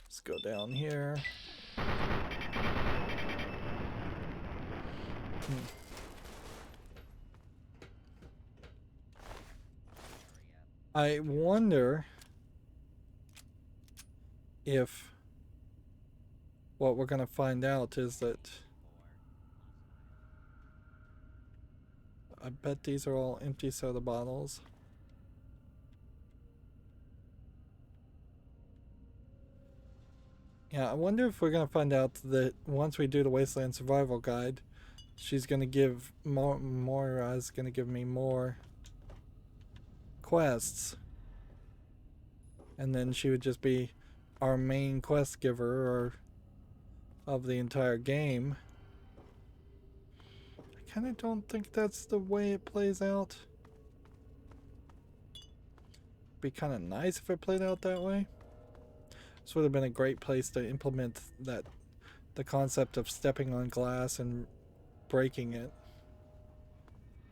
Let's go down here. I wonder if what we're going to find out is that I bet these are all empty soda bottles. Yeah, I wonder if we're going to find out that once we do the Wasteland Survival Guide, she's going to give Moira's going to give me more quests, and then she would just be our main quest giver or of the entire game. I kind of don't think that's the way it plays out. Be kind of nice if it played out that way. This would have been a great place to implement that the concept of stepping on glass and breaking it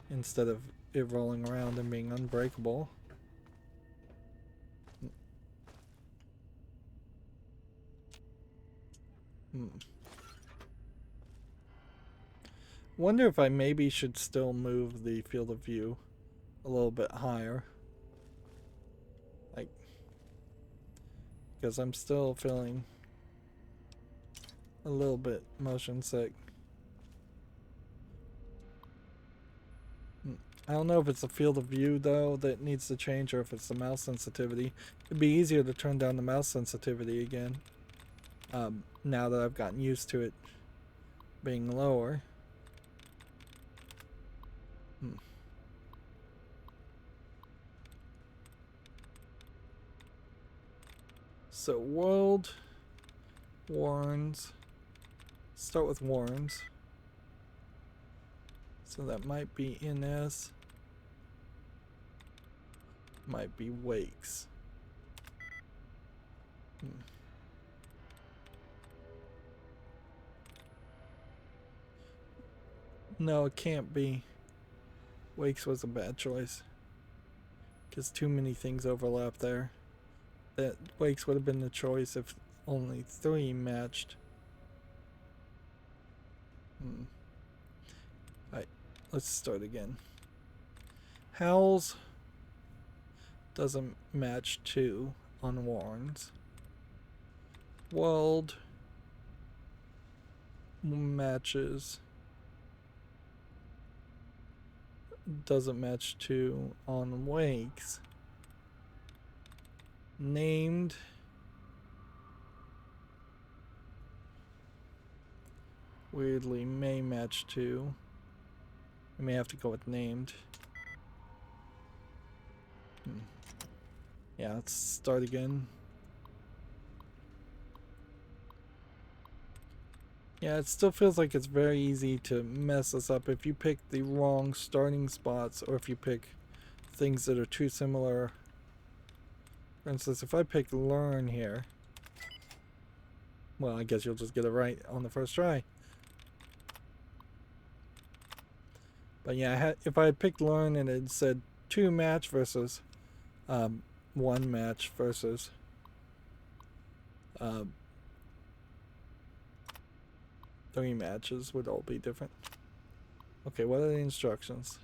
instead of it rolling around and being unbreakable. Wonder if I maybe should still move the field of view a little bit higher. Like, because I'm still feeling a little bit motion sick. I don't know if it's the field of view though that needs to change or if it's the mouse sensitivity. It'd be easier to turn down the mouse sensitivity again. Now that I've gotten used to it being lower. So world warns. Start with warns. So that might be NS. Might be wakes. No, it can't be. Wakes was a bad choice. Because too many things overlap there. That Wakes would have been the choice if only 3 matched. Alright, let's start again. Howls doesn't match 2 on warns. World matches. Doesn't match 2 on wakes. Named weirdly may match 2. We may have to go with named. Yeah, let's start again. Yeah, it still feels like it's very easy to mess us up if you pick the wrong starting spots or if you pick things that are too similar. For instance, if I pick learn here, well, I guess you'll just get it right on the first try. But yeah, if I had picked learn and it said 2 match versus 1 match versus 3 matches would all be different. Okay, what are the instructions?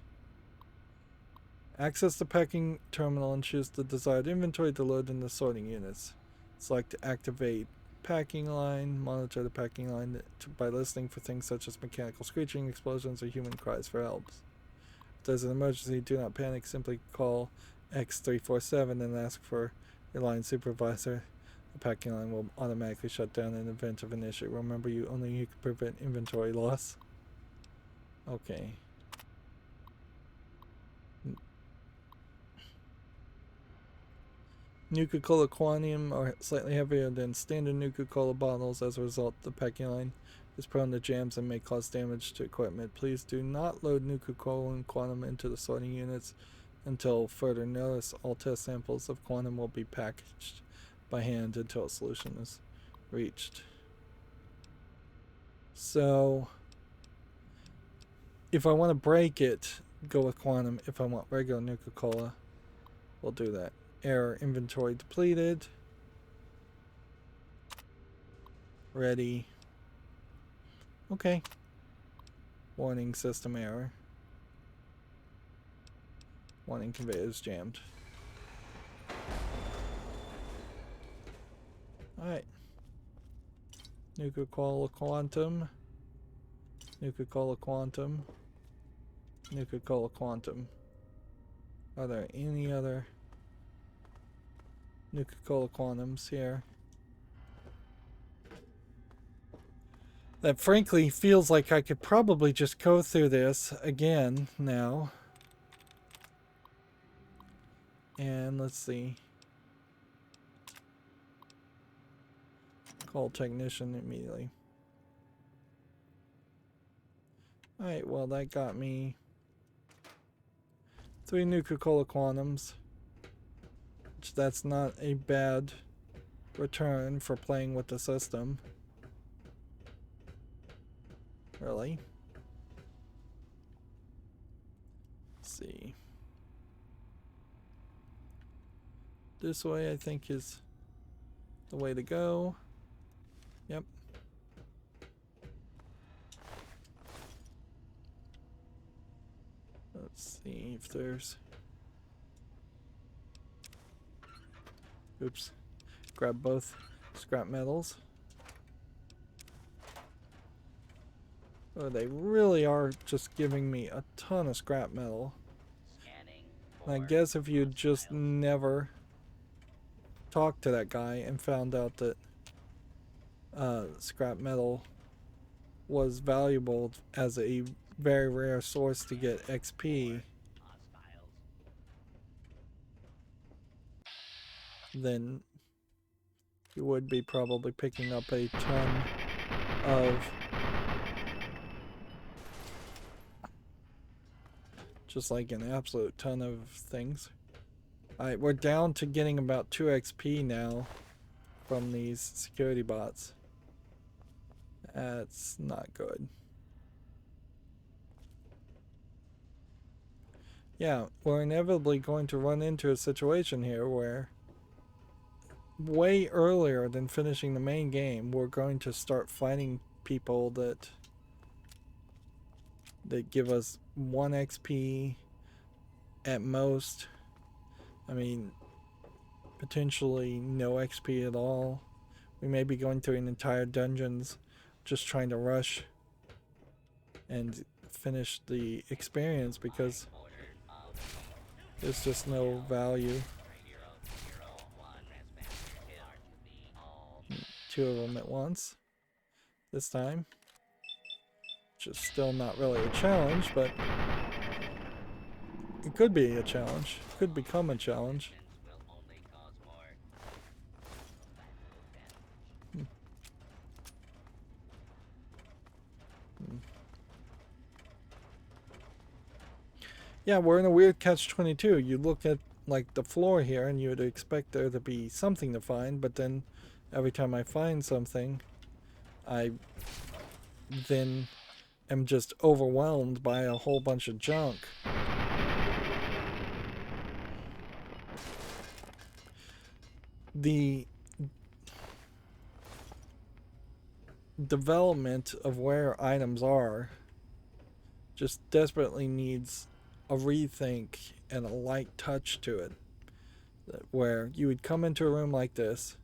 Access the packing terminal and choose the desired inventory to load in the sorting units. Select activate packing line. Monitor the packing line by listening for things such as mechanical screeching, explosions, or human cries for help. If there's an emergency, do not panic. Simply call X347 and ask for your line supervisor. The packing line will automatically shut down in event of an issue. Remember, you can prevent inventory loss. Okay. Nuka-Cola Quantum are slightly heavier than standard Nuka-Cola bottles. As a result, the packing line is prone to jams and may cause damage to equipment. Please do not load Nuka-Cola and Quantum into the sorting units until further notice. All test samples of Quantum will be packaged by hand until a solution is reached. So, if I want to break it, go with Quantum. If I want regular Nuka-Cola, we'll do that. Error, inventory depleted. Ready. Okay. Warning, system error. Warning, conveyors jammed. Alright. Nuka-Cola Quantum. Nuka-Cola Quantum. Nuka-Cola Quantum. Are there any other Nuka-Cola Quantums here that frankly feels like I could probably just go through this again now? And let's see. Call technician immediately. Alright, well that got me 3 Nuka-Cola Quantums. Which that's not a bad return for playing with the system. Really? Let's see. This way, I think, is the way to go. Yep. Let's see if there's... Oops. Grab both scrap metals. Oh, they really are just giving me a ton of scrap metal. Scanning And I for guess if you just hostiles. never talked to that guy and found out that scrap metal was valuable as a very rare source to get XP, Hostiles. then you would be probably picking up a ton of just like an absolute ton of things. Alright, we're down to getting about 2 XP now from these security bots. That's not good. Yeah, we're inevitably going to run into a situation here where way earlier than finishing the main game, we're going to start fighting people that give us 1 XP at most. I mean, potentially no XP at all. We may be going through an entire dungeons just trying to rush and finish the experience because Order of there's just no value. 001 transmaster are to be all 2 of them at once this time. Which is still not really a challenge, but it could be a challenge. It could become a challenge. will only cause more collateral damage. Yeah, we're in a weird catch-22. You look at like the floor here and you would expect there to be something to find, but then every time I find something, I then am just overwhelmed by a whole bunch of junk. The development of where items are just desperately needs a rethink and a light touch to it. Where you would come into a room like this,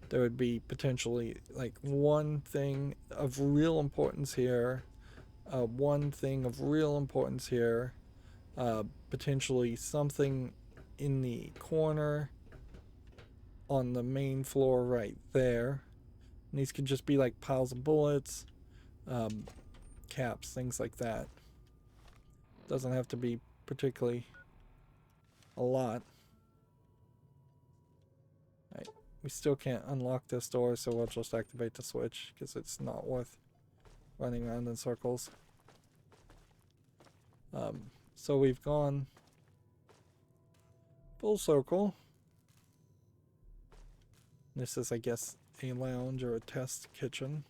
there would be potentially like one thing of real importance here, one thing of real importance here, potentially something in the corner on the main floor right there. And these could just be like piles of bullets, caps, things like that. Doesn't have to be particularly a lot. Right. We still can't unlock this door, so we'll just activate the switch because it's not worth running around in circles. So we've gone full circle. This is, I guess, a lounge or a test kitchen.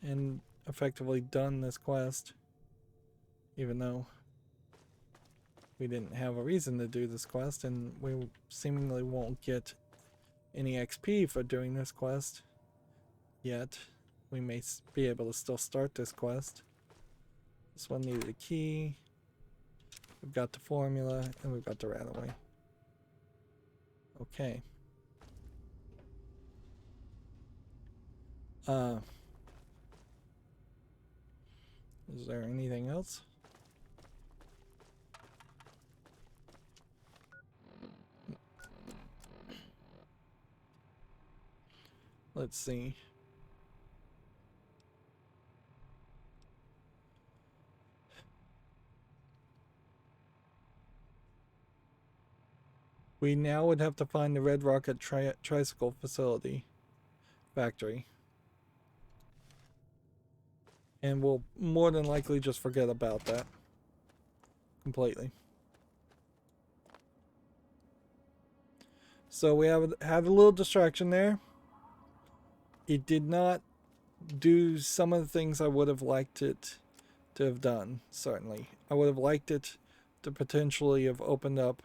And effectively done this quest, even though we didn't have a reason to do this quest, and we seemingly won't get any XP for doing this quest yet. We may be able to still start this quest. This one needed a key. We've got the formula, and we've got the rat-away. Okay. Is there anything else? Let's see. We now would have to find the Red Rocket Tricycle Facility factory. And we'll more than likely just forget about that completely. So we had a little distraction there. It did not do some of the things I would have liked it to have done, certainly. I would have liked it to potentially have opened up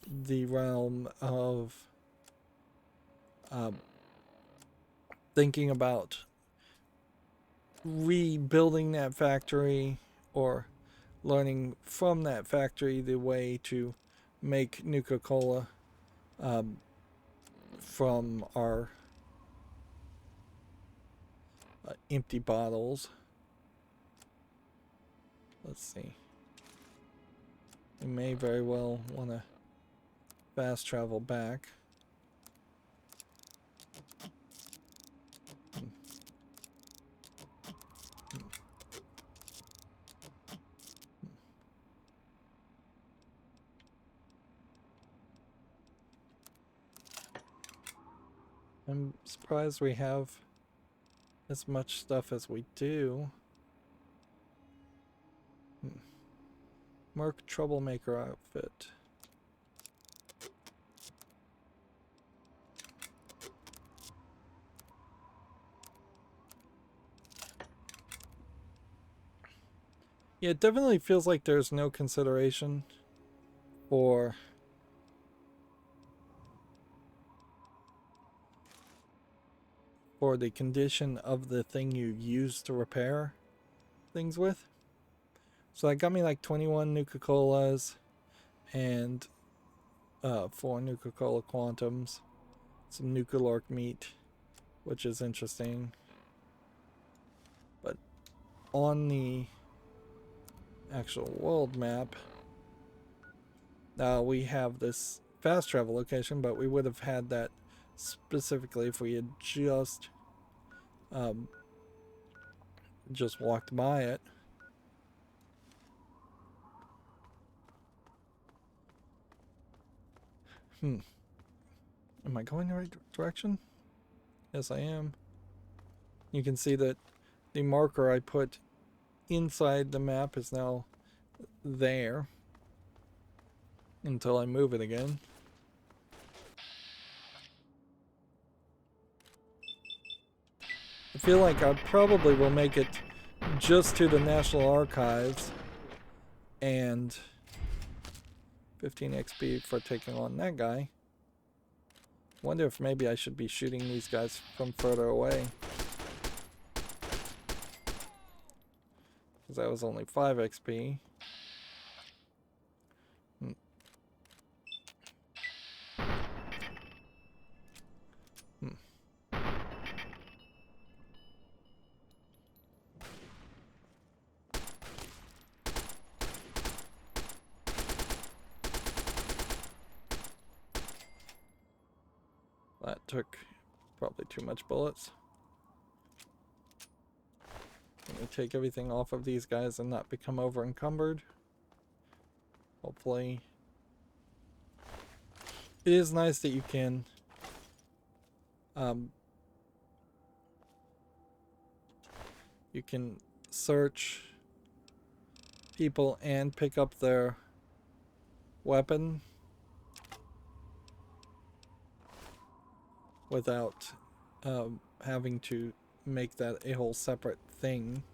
the realm of thinking about rebuilding that factory or learning from that factory the way to make Nuka-Cola from our empty bottles. Let's see. We may very well want to fast travel back. I'm surprised we have as much stuff as we do. Merc troublemaker outfit. Yeah, it definitely feels like there's no consideration for the condition of the thing you use to repair things with. So that got me like 21 Nuka-Colas and 4 Nuka-Cola Quantums, some Nuka-Lork meat, which is interesting. But on the actual world map, we have this fast travel location, but we would have had that specifically if we had just walked by it. Am I going the right direction? Yes, I am. You can see that the marker I put inside the map is now there until I move it again. I feel like I probably will make it just to the National Archives and 15 XP for taking on that guy. Wonder if maybe I should be shooting these guys from further away. Because that was only 5 XP. That took probably too much bullets. Let me take everything off of these guys and not become over encumbered. Hopefully. It is nice that you can search people and pick up their weapon without having to make that a whole separate thing.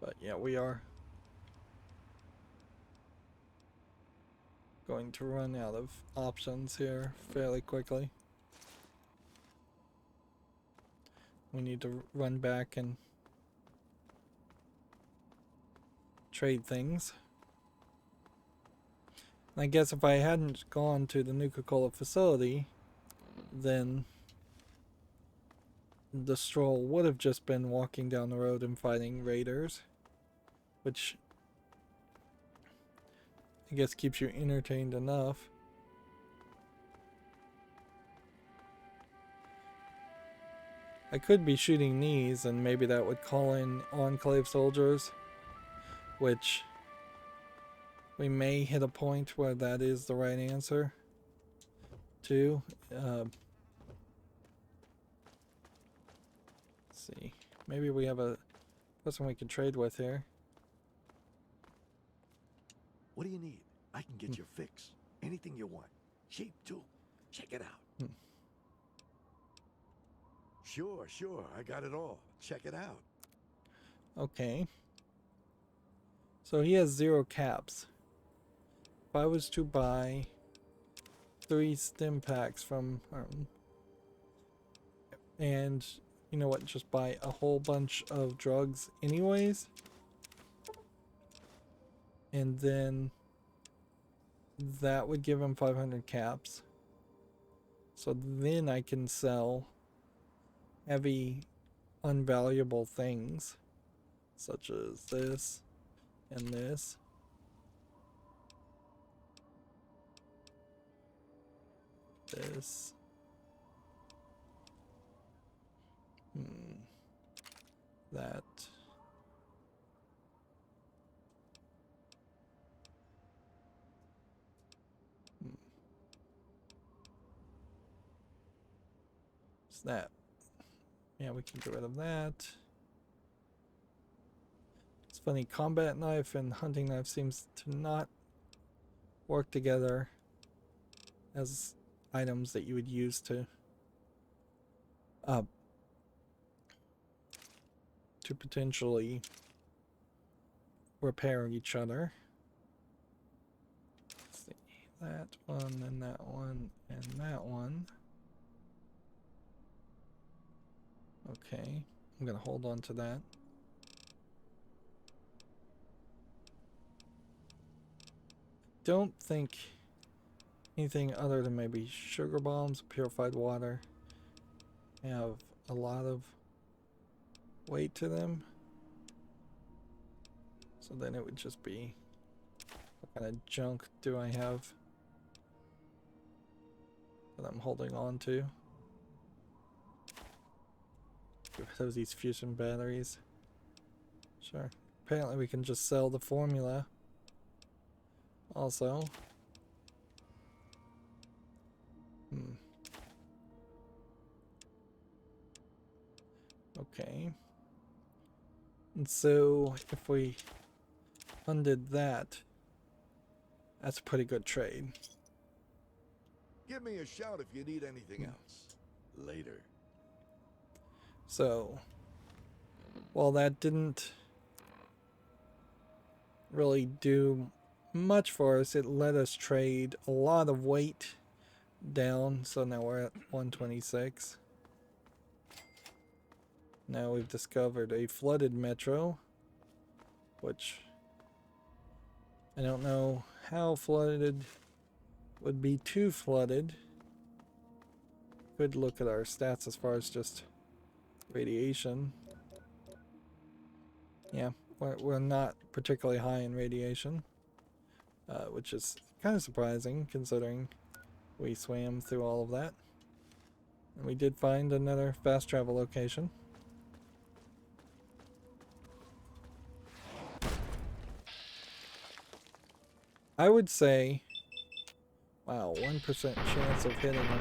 But yeah, we are going to run out of options here fairly quickly. We need to run back and trade things. And I guess if I hadn't gone to the Nuka-Cola facility, then the stroll would have just been walking down the road and fighting raiders, which I guess keeps you entertained enough. I could be shooting these and maybe that would call in Enclave soldiers, which we may hit a point where that is the right answer too. Let's see. Maybe we have a person we can trade with here. What do you need? I can get your fix. Anything you want. Cheap too. Check it out. Sure, I got it all. Check it out. Okay. So he has 0 caps. If I was to buy 3 stim packs from and you know what, just buy a whole bunch of drugs anyways, and then that would give him 500 caps. So then I can sell heavy unvaluable things such as this and this. This. That. What's that? Yeah, we can get rid of that. It's funny, combat knife and hunting knife seems to not work together as items that you would use to potentially repair each other. Let's see, that one and that one and that one. Okay, I'm gonna hold on to that. Don't think anything other than maybe sugar bombs, purified water have a lot of weight to them. So then it would just be, what kind of junk do I have that I'm holding on to? Get rid of these fusion batteries. Sure. Apparently we can just sell the formula. Also. Okay. And so if we undid that, that's a pretty good trade. Give me a shout if you need anything else. Later. So, while that didn't really do much for us, it let us trade a lot of weight down. So now we're at 126. Now we've discovered a flooded metro, which I don't know how flooded would be too flooded. Could look at our stats as far as just radiation. Yeah, we're not particularly high in radiation, which is kind of surprising considering we swam through all of that. And we did find another fast travel location. I would say, wow, 1% chance of hitting them.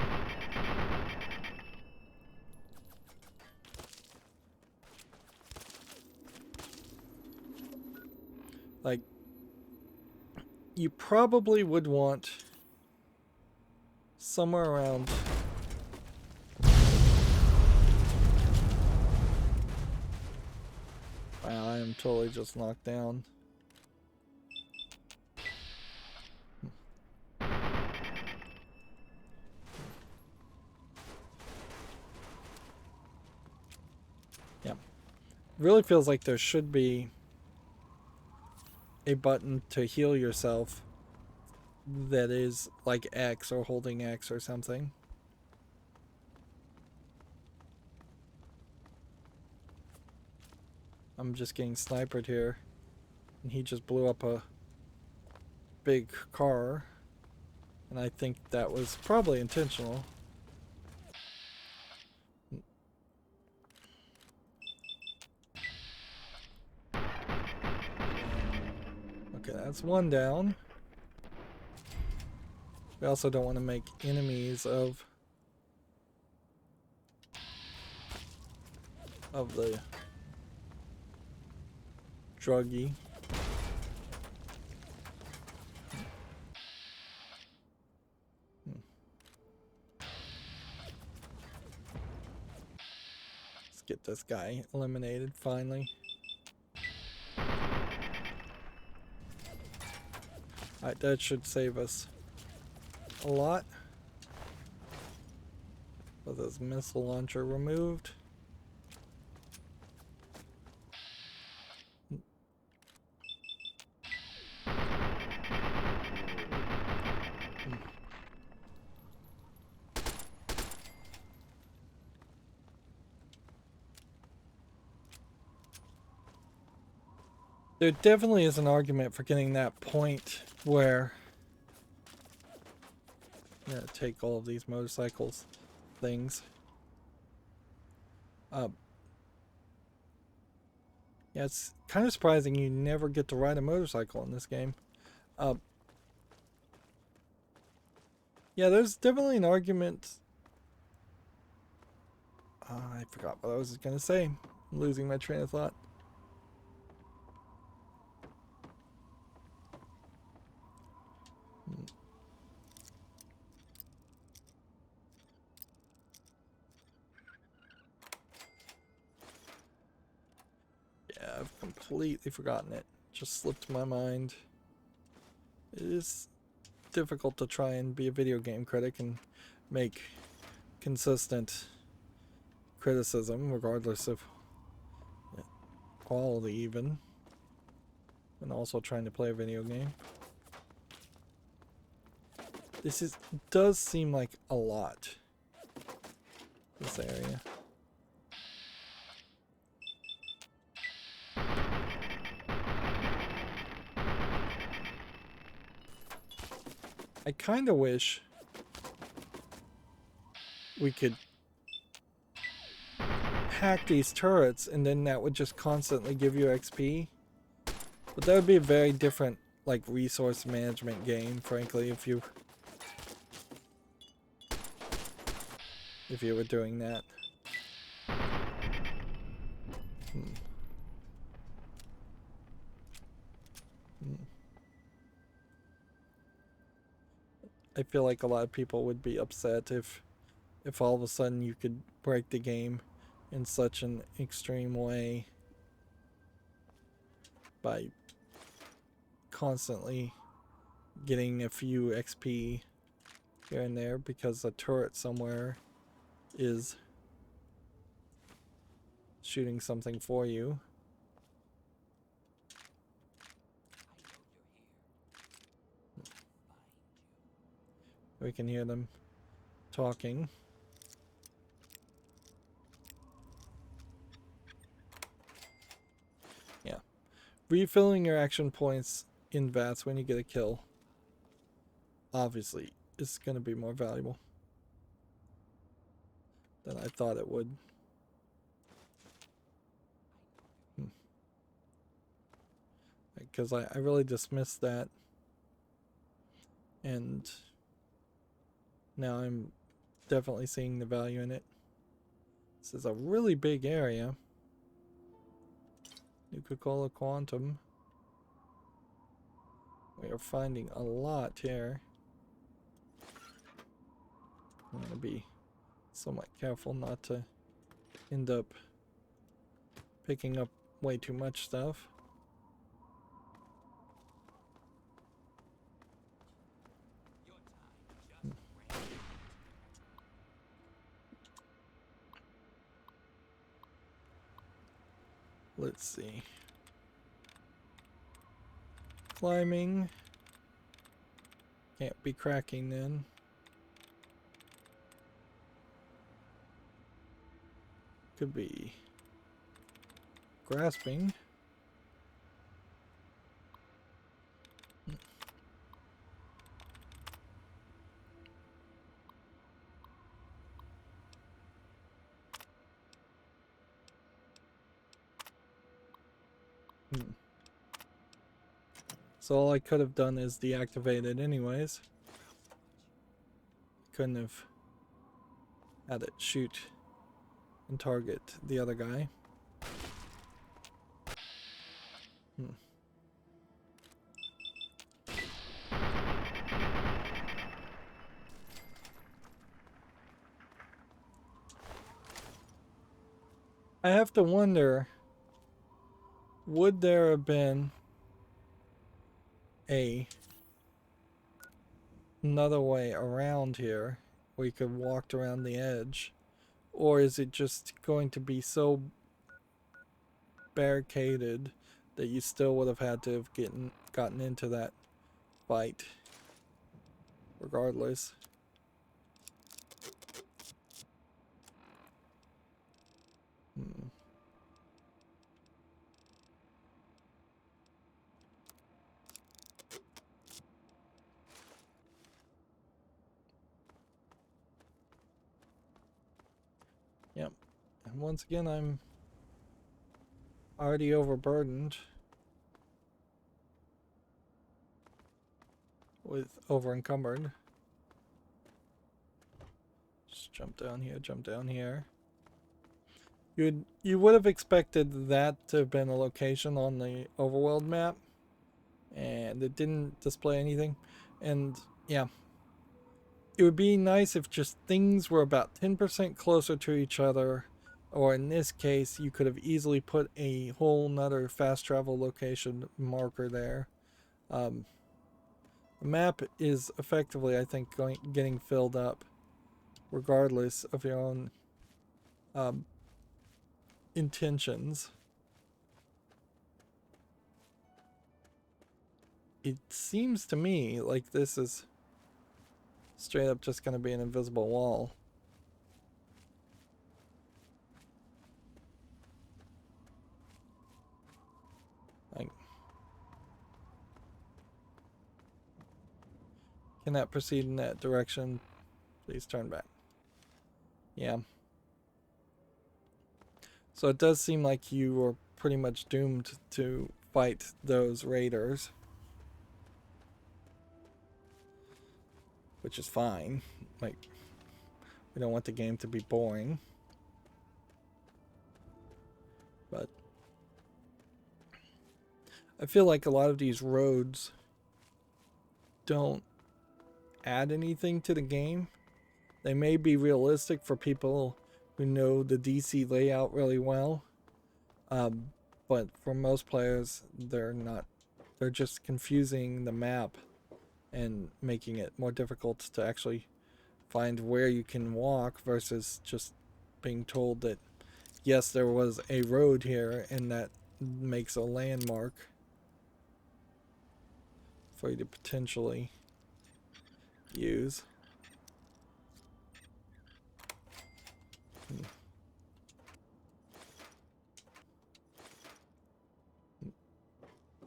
Like, you probably would want somewhere around wow, I am totally just knocked down. Yeah. Really feels like there should be a button to heal yourself that is like X or holding X or something. I'm just getting sniped here, and he just blew up a big car, and I think that was probably intentional. Okay, that's one down. We also don't want to make enemies of the druggie. Let's get this guy eliminated finally. Alright, that should save us a lot. With his missile launcher removed. There definitely is an argument for getting that point where I'm gonna take all of these motorcycles things. Yeah, it's kind of surprising you never get to ride a motorcycle in this game. Yeah, there's definitely an argument. I forgot what I was gonna say. I'm losing my train of thought. Yeah, I've completely forgotten it. Just slipped my mind. It is difficult to try and be a video game critic and make consistent criticism, regardless of quality even. And also trying to play a video game. This does seem like a lot. This area. I kind of wish we could hack these turrets and then that would just constantly give you XP. But that would be a very different, like, resource management game, frankly, if you were doing that. I feel like a lot of people would be upset if all of a sudden you could break the game in such an extreme way by constantly getting a few XP here and there because a turret somewhere is shooting something for you. We can hear them talking. Yeah. Refilling your action points in vats when you get a kill obviously is going to be more valuable than I thought it would. Because I really dismissed that. And now I'm definitely seeing the value in it. This is a really big area. Nuka-Cola Quantum. We are finding a lot here. I'm going to be somewhat careful not to end up picking up way too much stuff. Let's see. Climbing. Can't be cracking then. Could be grasping. So all I could have done is deactivate it anyways. couldn't have had it shoot and target the other guy. I have to wonder, would there have been another way around here where you could walk around the edge? Or is it just going to be so barricaded that you still would have had to have gotten into that fight regardless? Yep. And once again, I'm already overburdened with over-encumbered. Just jump down here, jump down here. You would have expected that to have been a location on the overworld map, and it didn't display anything. And yeah, it would be nice if just things were about 10% closer to each other, or in this case, you could have easily put a whole nother fast travel location marker there. The map is effectively, I think, getting filled up, regardless of your own intentions. It seems to me like this is straight up just going to be an invisible wall. Like, cannot proceed in that direction. Please turn back. Yeah. So it does seem like you are pretty much doomed to fight those raiders, which is fine. Like, we don't want the game to be boring. But I feel like a lot of these roads don't add anything to the game. They may be realistic for people who know the DC layout really well, but for most players, they're not. They're just confusing the map and making it more difficult to actually find where you can walk, versus just being told that yes, there was a road here and that makes a landmark for you to potentially use.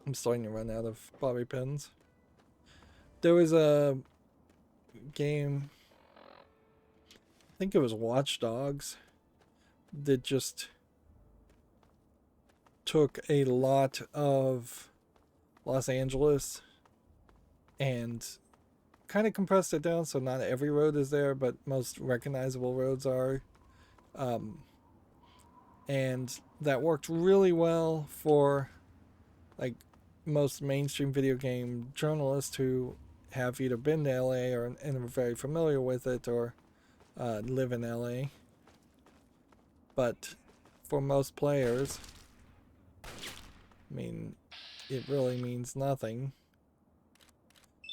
I'm starting to run out of bobby pins. There was a game, I think it was Watch Dogs, that just took a lot of Los Angeles and kind of compressed it down so not every road is there, but most recognizable roads are. And that worked really well for like most mainstream video game journalists who have either been to LA and are very familiar with it, or live in LA. But for most players, I mean, it really means nothing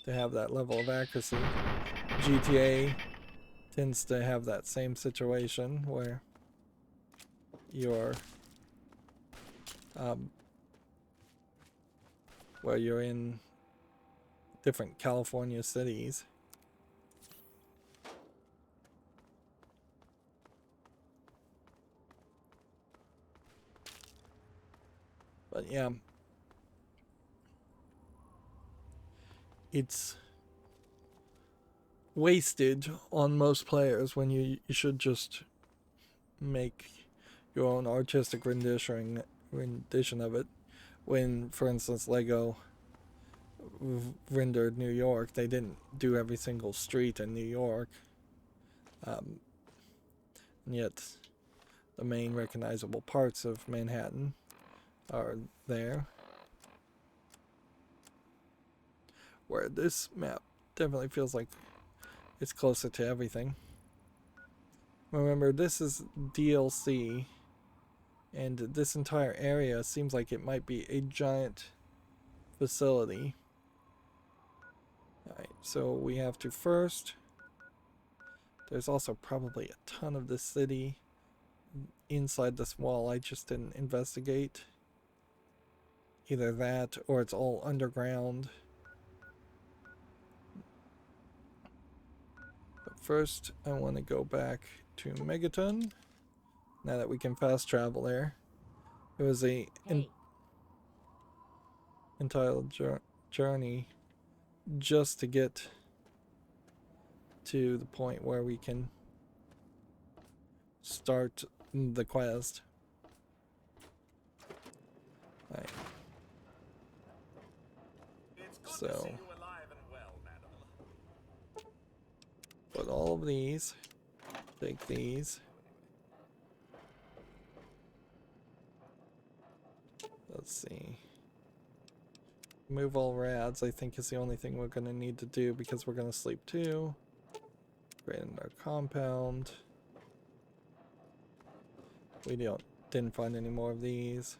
to have that level of accuracy. GTA tends to have that same situation where you're in different California cities. But yeah, it's wasted on most players when you should just make your own artistic rendition of it. When, for instance, Lego rendered New York, they didn't do every single street in New York. And yet, the main recognizable parts of Manhattan are there. Where this map definitely feels like it's closer to everything. Remember, this is DLC, and this entire area seems like it might be a giant facility. Alright, so we have to first... There's also probably a ton of the city inside this wall I just didn't investigate. Either that, or it's all underground. But first, I want to go back to Megaton. Now that we can fast travel there. It was a entitled journey just to get to the point where we can start the quest. Right. So, put all of these, take these. Let's see. Move all rads, I think, is the only thing we're going to need to do because we're going to sleep too. Create another compound. We didn't find any more of these.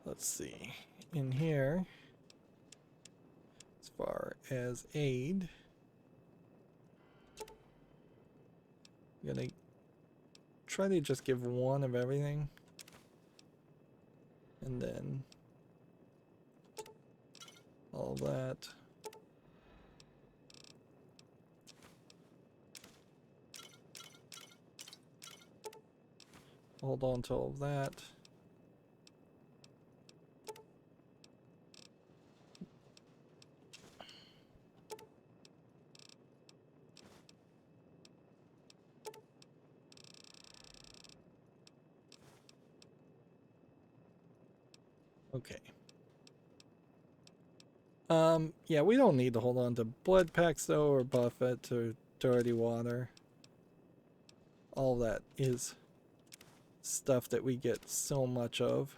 Let's see. In here, as far as aid, I'm gonna try to just give one of everything, and then all that. Hold on to all of that. Okay. Yeah, we don't need to hold on to blood packs though, or buffet, or dirty water. All that is stuff that we get so much of.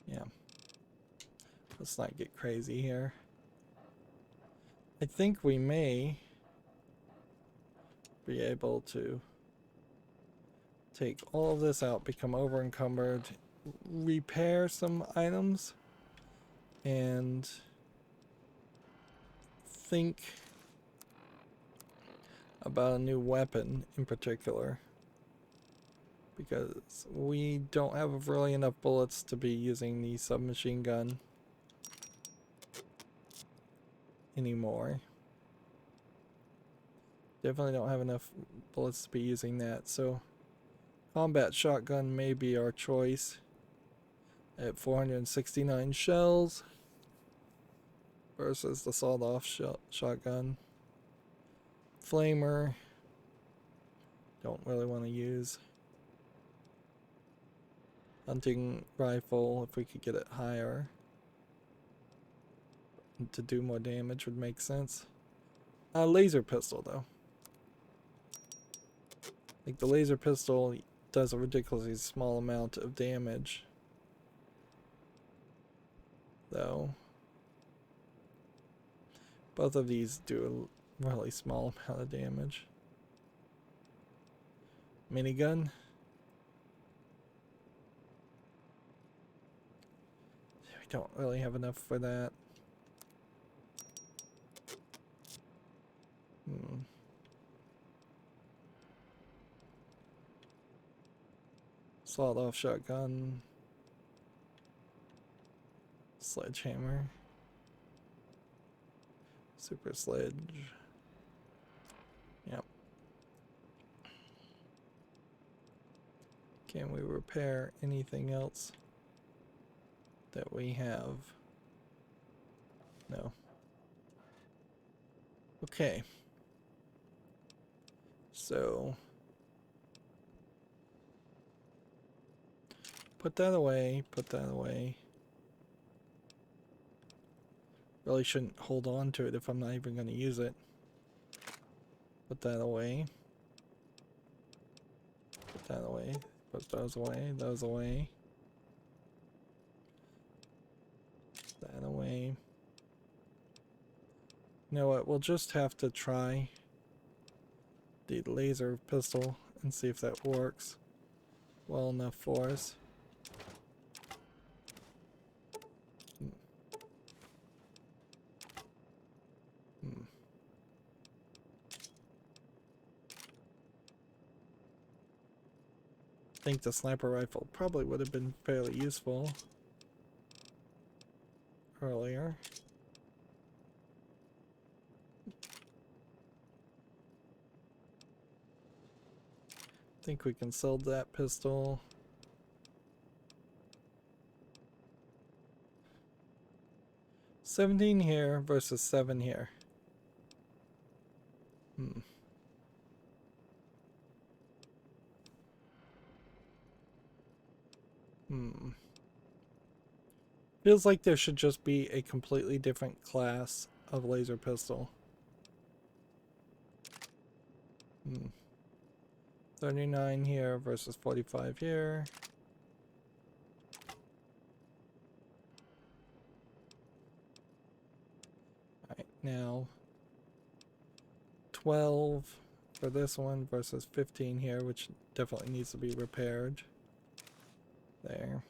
Yeah. Let's not get crazy here. I think we may be able to take all of this out, become over encumbered, repair some items, and think about a new weapon in particular, because we don't have really enough bullets to be using the submachine gun anymore. Definitely don't have enough bullets to be using that, so combat shotgun may be our choice at 469 shells versus the sawed-off shotgun. Flamer, don't really want to use. Hunting rifle, if we could get it higher to do more damage would make sense. Laser pistol though. Like the laser pistol does a ridiculously small amount of damage though. Both of these do a really small amount of damage. Minigun. We don't really have enough for that. Sawed-off shotgun. Sledgehammer. Super sledge. Yep. Can we repair anything else that we have? No. Okay. So Put that away. Put that away. Really shouldn't hold on to it if I'm not even going to use it. Put that away. Put that away. Put those away. Those away. That away. You know what? We'll just have to try the laser pistol and see if that works well enough for us. I think the sniper rifle probably would have been fairly useful earlier. I think we can sell that pistol. $17 here versus 7 here. Feels like there should just be a completely different class of laser pistol. 39 here versus 45 here. Alright, now 12 for this one versus 15 here, which definitely needs to be repaired. There.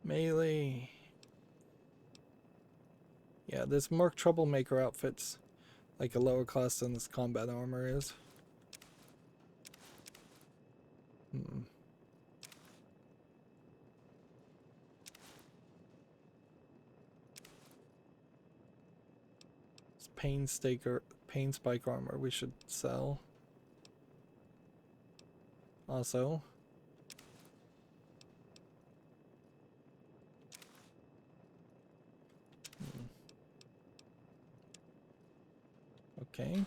Melee. Yeah, this Merc Troublemaker outfit's like a lower class than this combat armor is. This Pain Spike armor we should sell. Also. Okay.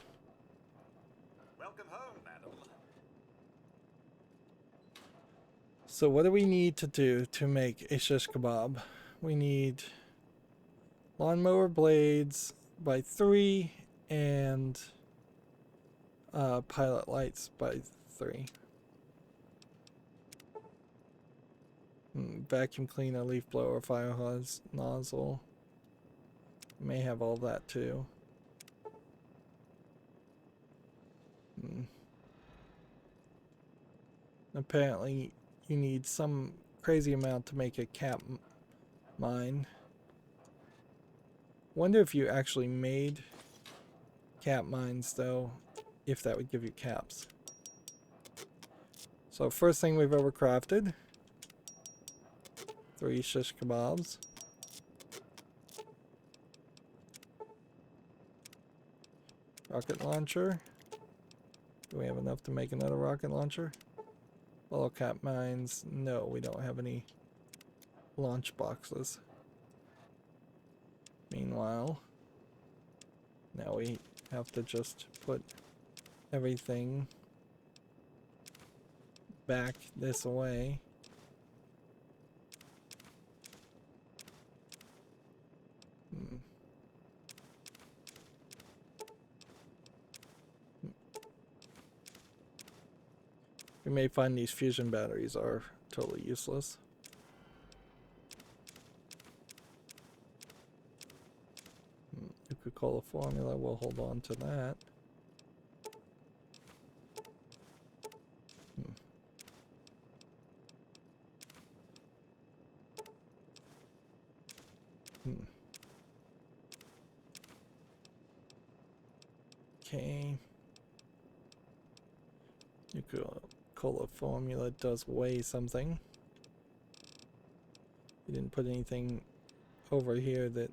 Welcome home, madam. So what do we need to do to make a shish kebab? We need lawnmower blades by 3 and pilot lights by 3. Vacuum cleaner, leaf blower, fire hose, nozzle. May have all that too. Apparently you need some crazy amount to make a cap mine. Wonder if you actually made cap mines though, if that would give you caps. So first thing we've ever crafted. 3 shish kebabs. Rocket launcher. Do we have enough to make another rocket launcher? Follow cap mines. No, we don't have any launch boxes. Meanwhile, now we have to just put everything back this way. We may find these fusion batteries are totally useless. Coca-Cola formula, we'll hold on to that. Okay. Coca-Cola formula does weigh something. You didn't put anything over here that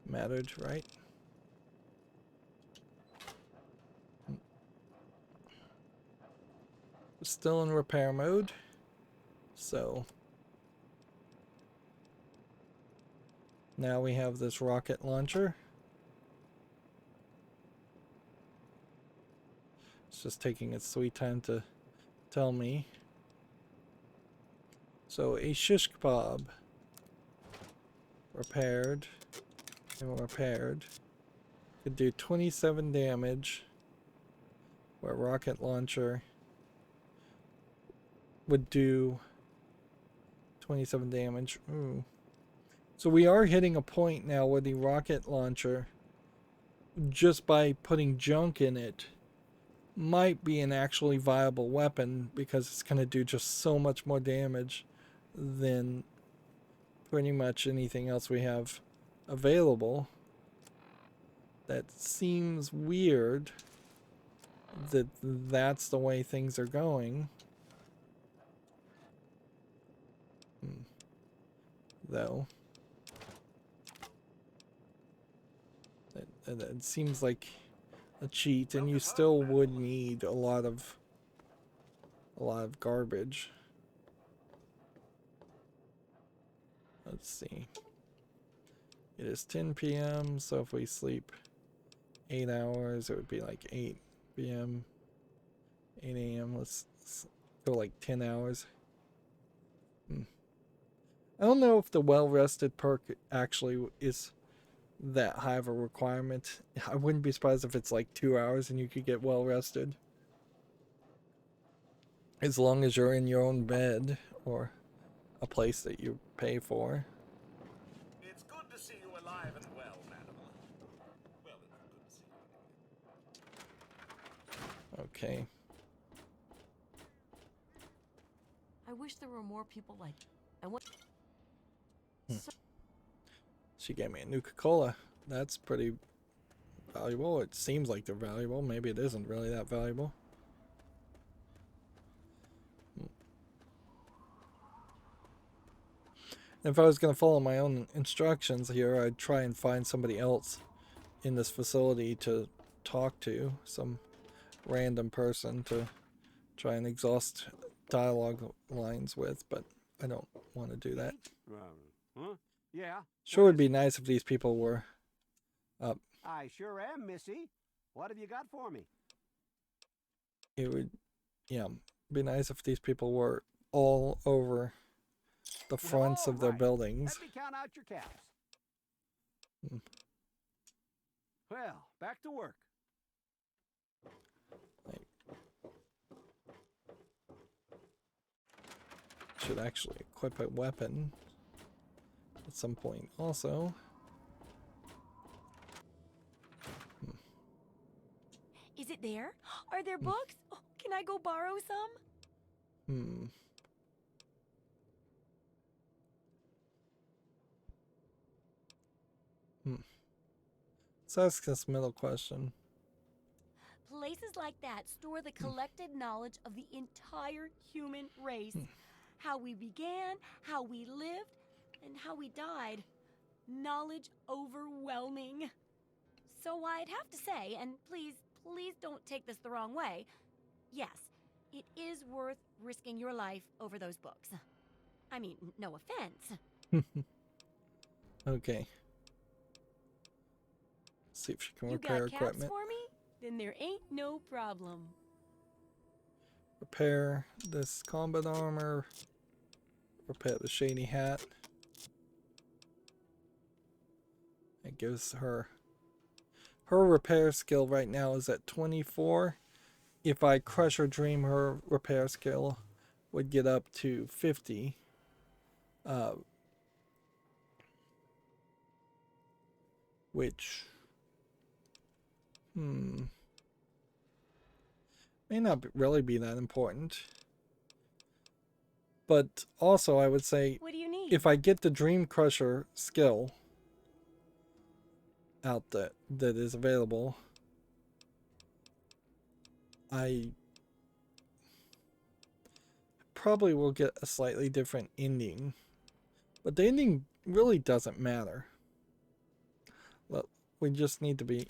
mattered, right? Still in repair mode, so now we have this rocket launcher. It's just taking its sweet time to tell me. So a shish kebab. Repaired. And repaired. Could do 27 damage. Where a rocket launcher would do 27 damage. Ooh. So we are hitting a point now where the rocket launcher, just by putting junk in it, might be an actually viable weapon because it's going to do just so much more damage than pretty much anything else we have available. That seems weird that that's the way things are going. Though. It seems like a cheat, and you still would need a lot of garbage. Let's see. It is 10 p.m. so if we sleep 8 hours, it would be like 8 p.m. 8 a.m. Let's go like 10 hours. I don't know if the well-rested perk actually is that high of a requirement. I wouldn't be surprised if it's like 2 hours and you could get well-rested. As long as you're in your own bed or a place that you pay for. It's good to see you alive and well, madam. Well, it's good to see you. Okay. I wish there were more people like... I want... She gave me a Nuka-Cola. That's pretty valuable. It seems like they're valuable. Maybe it isn't really that valuable. If I was going to follow my own instructions here, I'd try and find somebody else in this facility to talk to. Some random person to try and exhaust dialogue lines with, but I don't want to do that. Huh? Yeah. Sure would be nice if these people were up. I sure am, Missy. What have you got for me? It would, yeah, be nice if these people were all over the fronts of their right. buildings. Let me count out your caps. Well, back to work. Should actually equip a weapon at some point also. Is it there? Are there books? Oh, can I go borrow some? Let's ask this middle question. Places like that store the collected knowledge of the entire human race. How we began, how we lived, and how we died. Knowledge overwhelming. So I'd have to say, and please don't take this the wrong way, yes, it is worth risking your life over those books. I mean, no offense. Okay. See if she can You repair got caps equipment. for me? Then there ain't no problem. Repair this combat armor. Repair the shady hat. It gives her repair skill right now is at 24. If I crush her dream, her repair skill would get up to 50. Which may not really be that important. But also, I would say, What do you need? if I get the Dream Crusher skill out that is available, I probably will get a slightly different ending. But the ending really doesn't matter. Well, we just need to be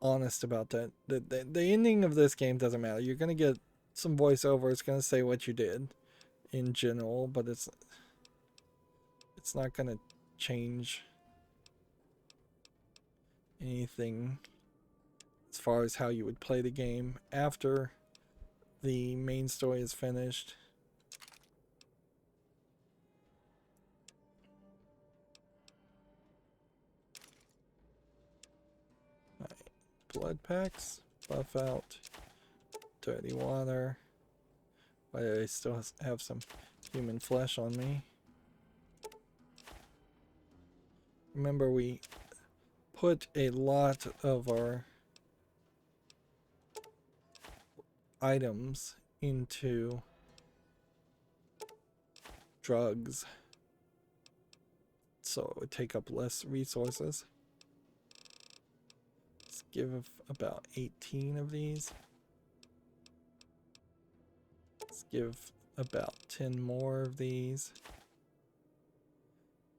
honest about that. The ending of this game doesn't matter. You're going to get some voiceover. It's going to say what you did in general, but it's not going to change anything as far as how you would play the game after the main story is finished. Alright, blood packs, buff out, dirty water. Why do I still have some human flesh on me? Remember, we put a lot of our items into drugs, so it would take up less resources. Let's give about 18 of these. Let's give about 10 more of these.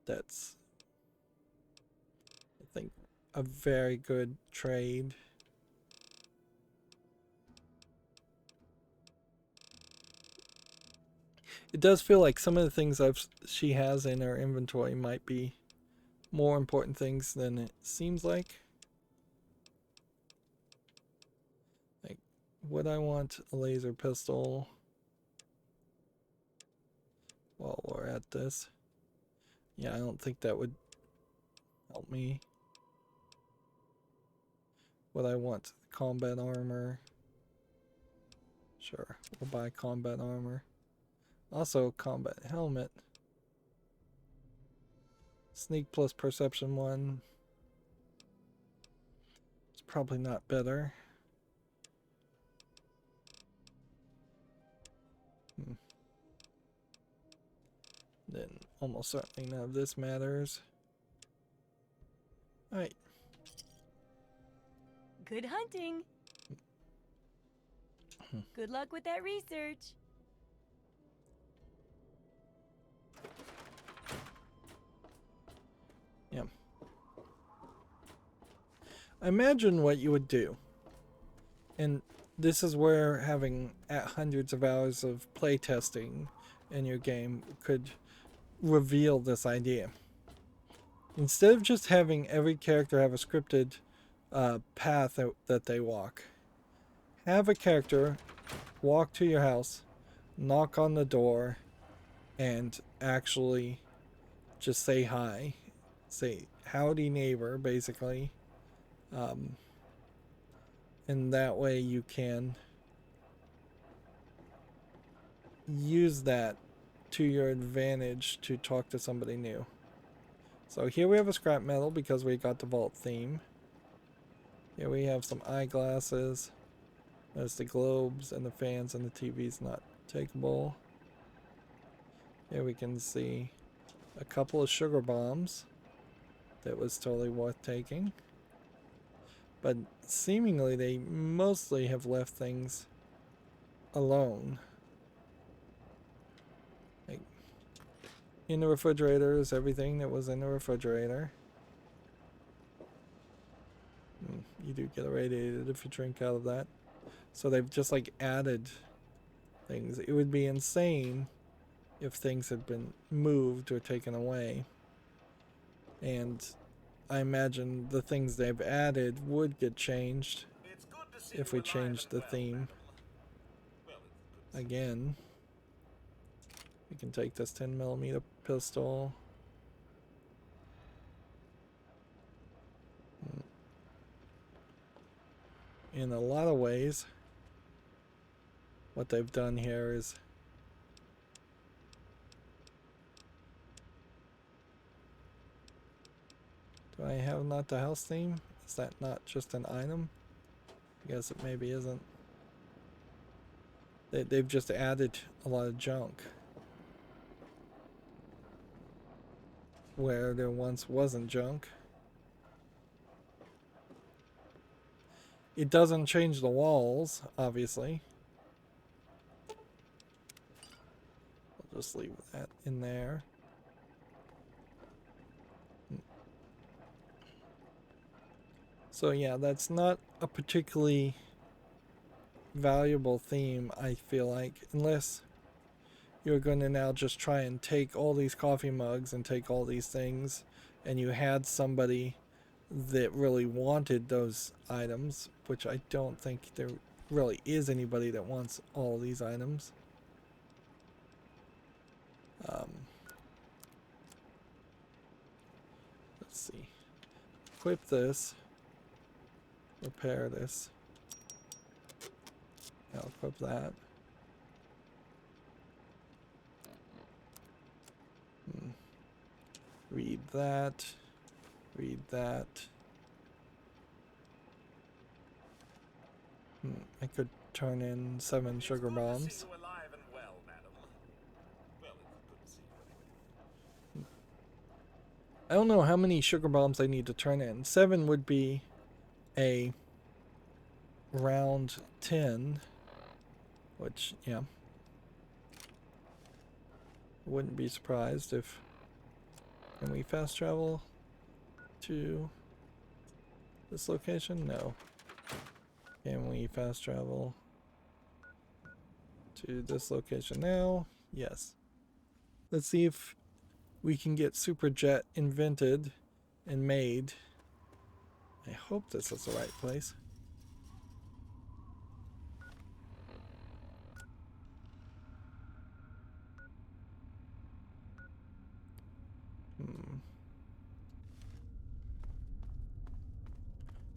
That's, I think, a very good trade. It does feel like some of the things she has in her inventory might be more important things than it seems like. Like, would I want a laser pistol while we're at this? Yeah, I don't think that would help me. Would I want combat armor? Sure, we'll buy combat armor. Also, combat helmet. Sneak plus perception 1. It's probably not better. Then almost certainly none of this matters. Alright. Good hunting. Good luck with that research. Yeah. Imagine what you would do. And this is where having hundreds of hours of playtesting in your game could reveal this idea. Instead of just having every character have a scripted path that they walk, have a character walk to your house, knock on the door, and actually just say hi. Say howdy neighbor, basically. And that way you can use that to your advantage to talk to somebody new. So here we have a scrap metal because we got the vault theme. Here we have some eyeglasses. There's the globes and the fans, and the TV's not takeable. Here we can see a couple of sugar bombs that was totally worth taking. But seemingly they mostly have left things alone. Like, in the refrigerator is everything that was in the refrigerator. You do get irradiated if you drink out of that. So they've just like added things. It would be insane if things had been moved or taken away. And I imagine the things they've added would get changed if we changed the theme. Again, we can take this 10mm pistol. In a lot of ways, what they've done here is do I have not the house theme? Is that not just an item? I guess it maybe isn't. They've just added a lot of junk where there once wasn't junk. It doesn't change the walls, obviously. I'll just leave that in there. So yeah, that's not a particularly valuable theme, I feel like, unless you're going to now just try and take all these coffee mugs and take all these things, and you had somebody that really wanted those items, which I don't think there really is anybody that wants all these items. Let's see. Equip this. Repair this. I'll equip that. Read that. Read that. I could turn in 7 sugar bombs. Alive and well, madam. Well, it's good to see you. I don't know how many sugar bombs I need to turn in. 7 would be a round 10, which, yeah. Wouldn't be surprised if... Can we fast travel to this location? No. Can we fast travel to this location now? Yes. Let's see if we can get Superjet invented and made. I hope this is the right place.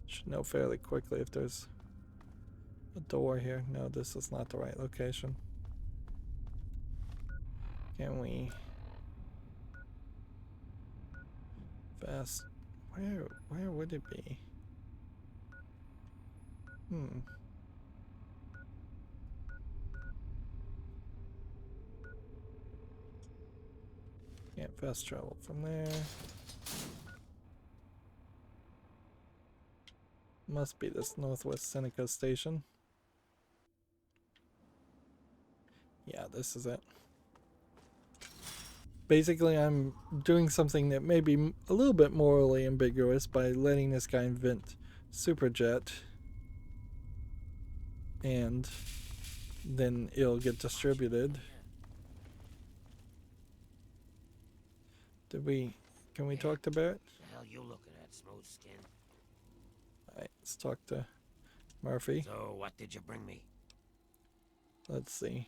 Should know fairly quickly if there's a door here. No, this is not the right location. Can we fast? Where would it be? Can't fast travel from there. Must be this Northwest Seneca station. Yeah, this is it. Basically, I'm doing something that may be a little bit morally ambiguous by letting this guy invent Superjet. And then it'll get distributed. Can we talk to Barrett? The hell you looking at, smooth skin? Alright, let's talk to Murphy. So, what did you bring me? Let's see.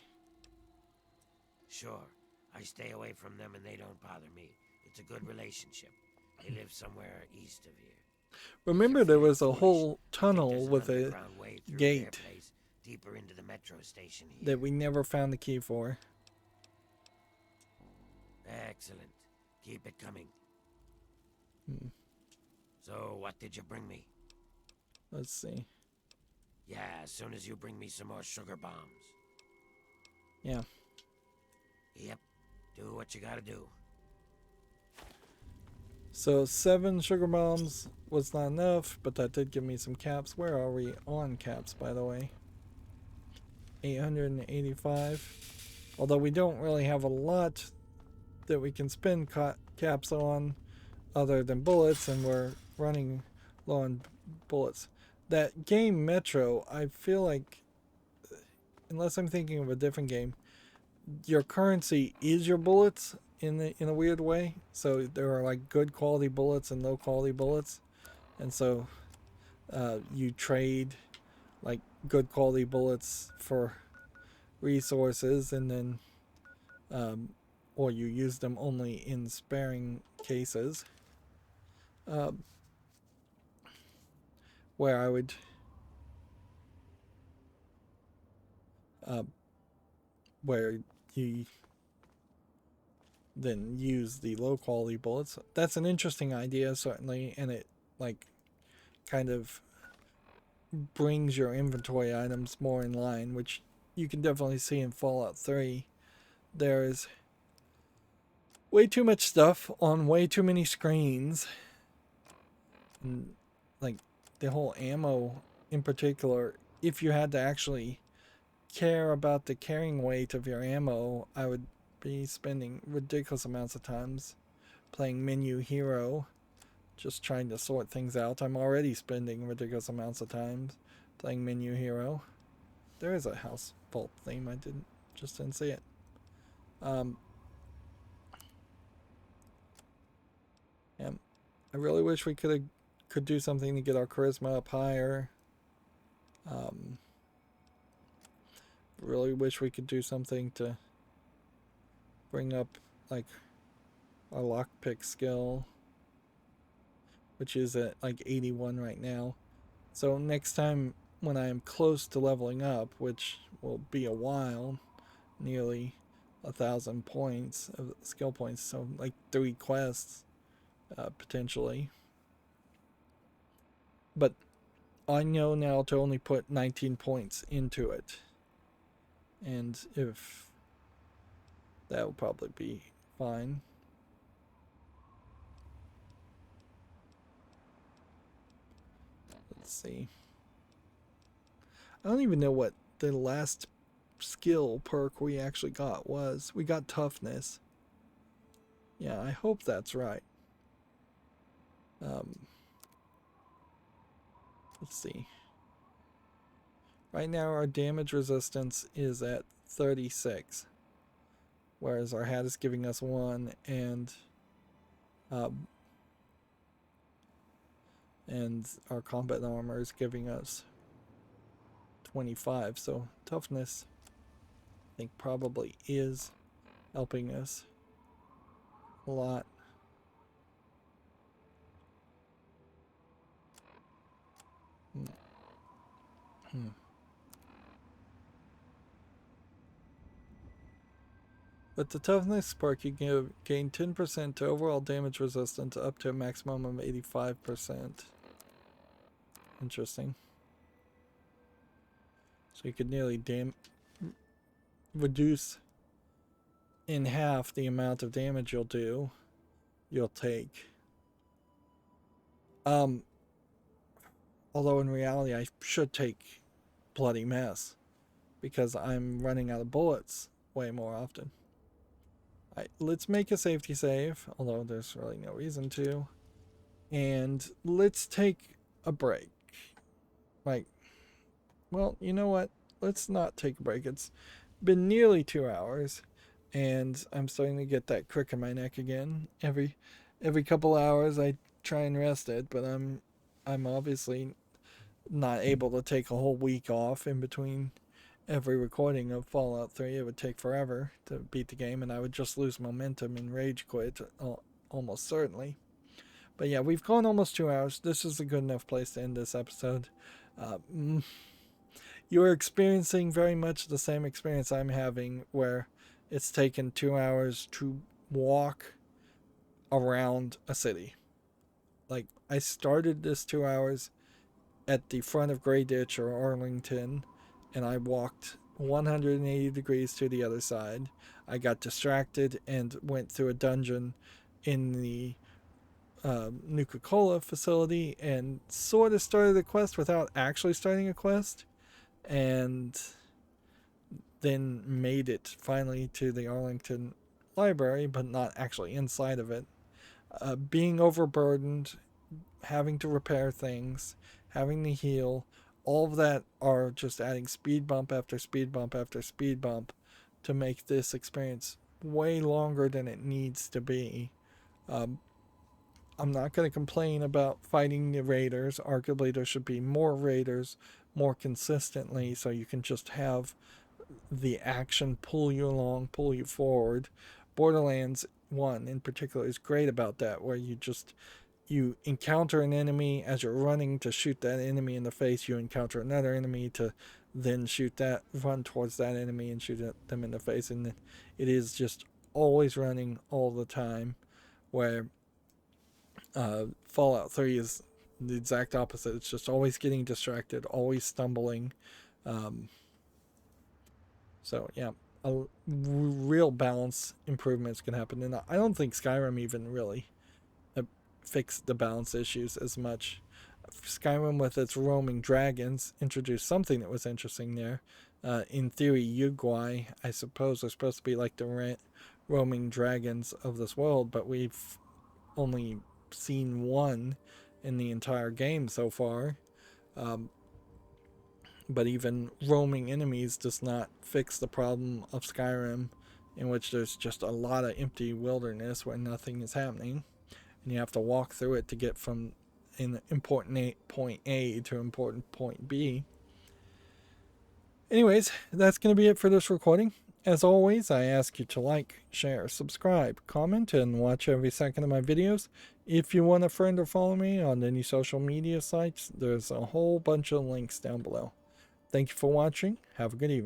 Sure, I stay away from them and they don't bother me. It's a good relationship. They live somewhere east of here. Remember there was a whole tunnel There's an with a underground way through gate their place, deeper into the metro station here. that we never found the key for. Excellent. Keep it coming. So, what did you bring me? Let's see. Yeah, as soon as you bring me some more sugar bombs. Yeah. Yep. Do what you gotta do. So 7 sugar bombs was not enough, but that did give me some caps. Where are we on caps, by the way? 885. Although we don't really have a lot that we can spend caps on other than bullets, and we're running low on bullets. That game Metro, I feel like, unless I'm thinking of a different game, your currency is your bullets in a weird way. So there are like good quality bullets and low quality bullets, and so you trade like good quality bullets for resources, and then or you use them only in sparing cases. Where I would where you then use the low quality bullets. That's an interesting idea, certainly, and it like kind of brings your inventory items more in line, which you can definitely see in Fallout 3. There's way too much stuff on way too many screens, and like the whole ammo in particular, if you had to actually care about the carrying weight of your ammo, I would be spending ridiculous amounts of times playing Menu Hero, just trying to sort things out. I'm already spending ridiculous amounts of time playing Menu Hero. There is a house vault theme, I just didn't see it. Yeah, I really wish we could have could do something to get our charisma up higher. Really wish we could do something to bring up like our lockpick skill, which is at like 81 right now. So next time when I am close to leveling up, which will be a while, nearly 1,000 points of skill points, so like 3 quests potentially. But I know now to only put 19 points into it, and if that will probably be fine. Let's see. I don't even know what the last skill perk we actually got was. We got toughness. Yeah, I hope that's right. Let's see. Right now our damage resistance is at 36, whereas our hat is giving us 1, and our combat armor is giving us 25. So toughness, I think, probably is helping us a lot. With the toughness perk, you can gain 10% to overall damage resistance up to a maximum of 85%. Interesting. So you could nearly reduce in half the amount of damage you'll take. Although in reality I should take bloody mess because I'm running out of bullets way more often. Alright, let's make a safety save, although there's really no reason to. And let's take a break. Like, well, you know what? Let's not take a break. It's been nearly 2 hours, and I'm starting to get that crick in my neck again. Every couple hours I try and rest it, but I'm obviously not able to take a whole week off in between every recording of Fallout 3. It would take forever to beat the game, and I would just lose momentum and rage quit almost certainly. But yeah, we've gone almost 2 hours. This is a good enough place to end this episode. You're experiencing very much the same experience I'm having, where it's taken 2 hours to walk around a city. Like, I started this 2 hours at the front of Grey Ditch or Arlington, and I walked 180 degrees to the other side. I got distracted and went through a dungeon in the Nuka-Cola facility and sort of started a quest without actually starting a quest, and then made it finally to the Arlington library, but not actually inside of it. Being overburdened, having to repair things, having to heal, all of that are just adding speed bump after speed bump after speed bump to make this experience way longer than it needs to be. I'm not going to complain about fighting the raiders. Arguably there should be more raiders more consistently, so you can just have the action pull you along, pull you forward. Borderlands 1 in particular is great about that, where you encounter an enemy. As you're running to shoot that enemy in the face, you encounter another enemy to then run towards that enemy and shoot them in the face. And it is just always running all the time, where Fallout 3 is the exact opposite. It's just always getting distracted, always stumbling. So yeah, a real balance improvements can happen. And I don't think Skyrim even really fixed the balance issues as much. Skyrim, with its roaming dragons, introduced something that was interesting there. In theory, Uruguay, I suppose, are supposed to be like the roaming dragons of this world, but we've only seen one in the entire game so far. But even roaming enemies does not fix the problem of Skyrim, in which there's just a lot of empty wilderness where nothing is happening, and you have to walk through it to get from in important point A to important point B. Anyways, that's going to be it for this recording. As always, I ask you to like, share, subscribe, comment, and watch every second of my videos. If you want a friend or follow me on any social media sites, there's a whole bunch of links down below. Thank you for watching. Have a good evening.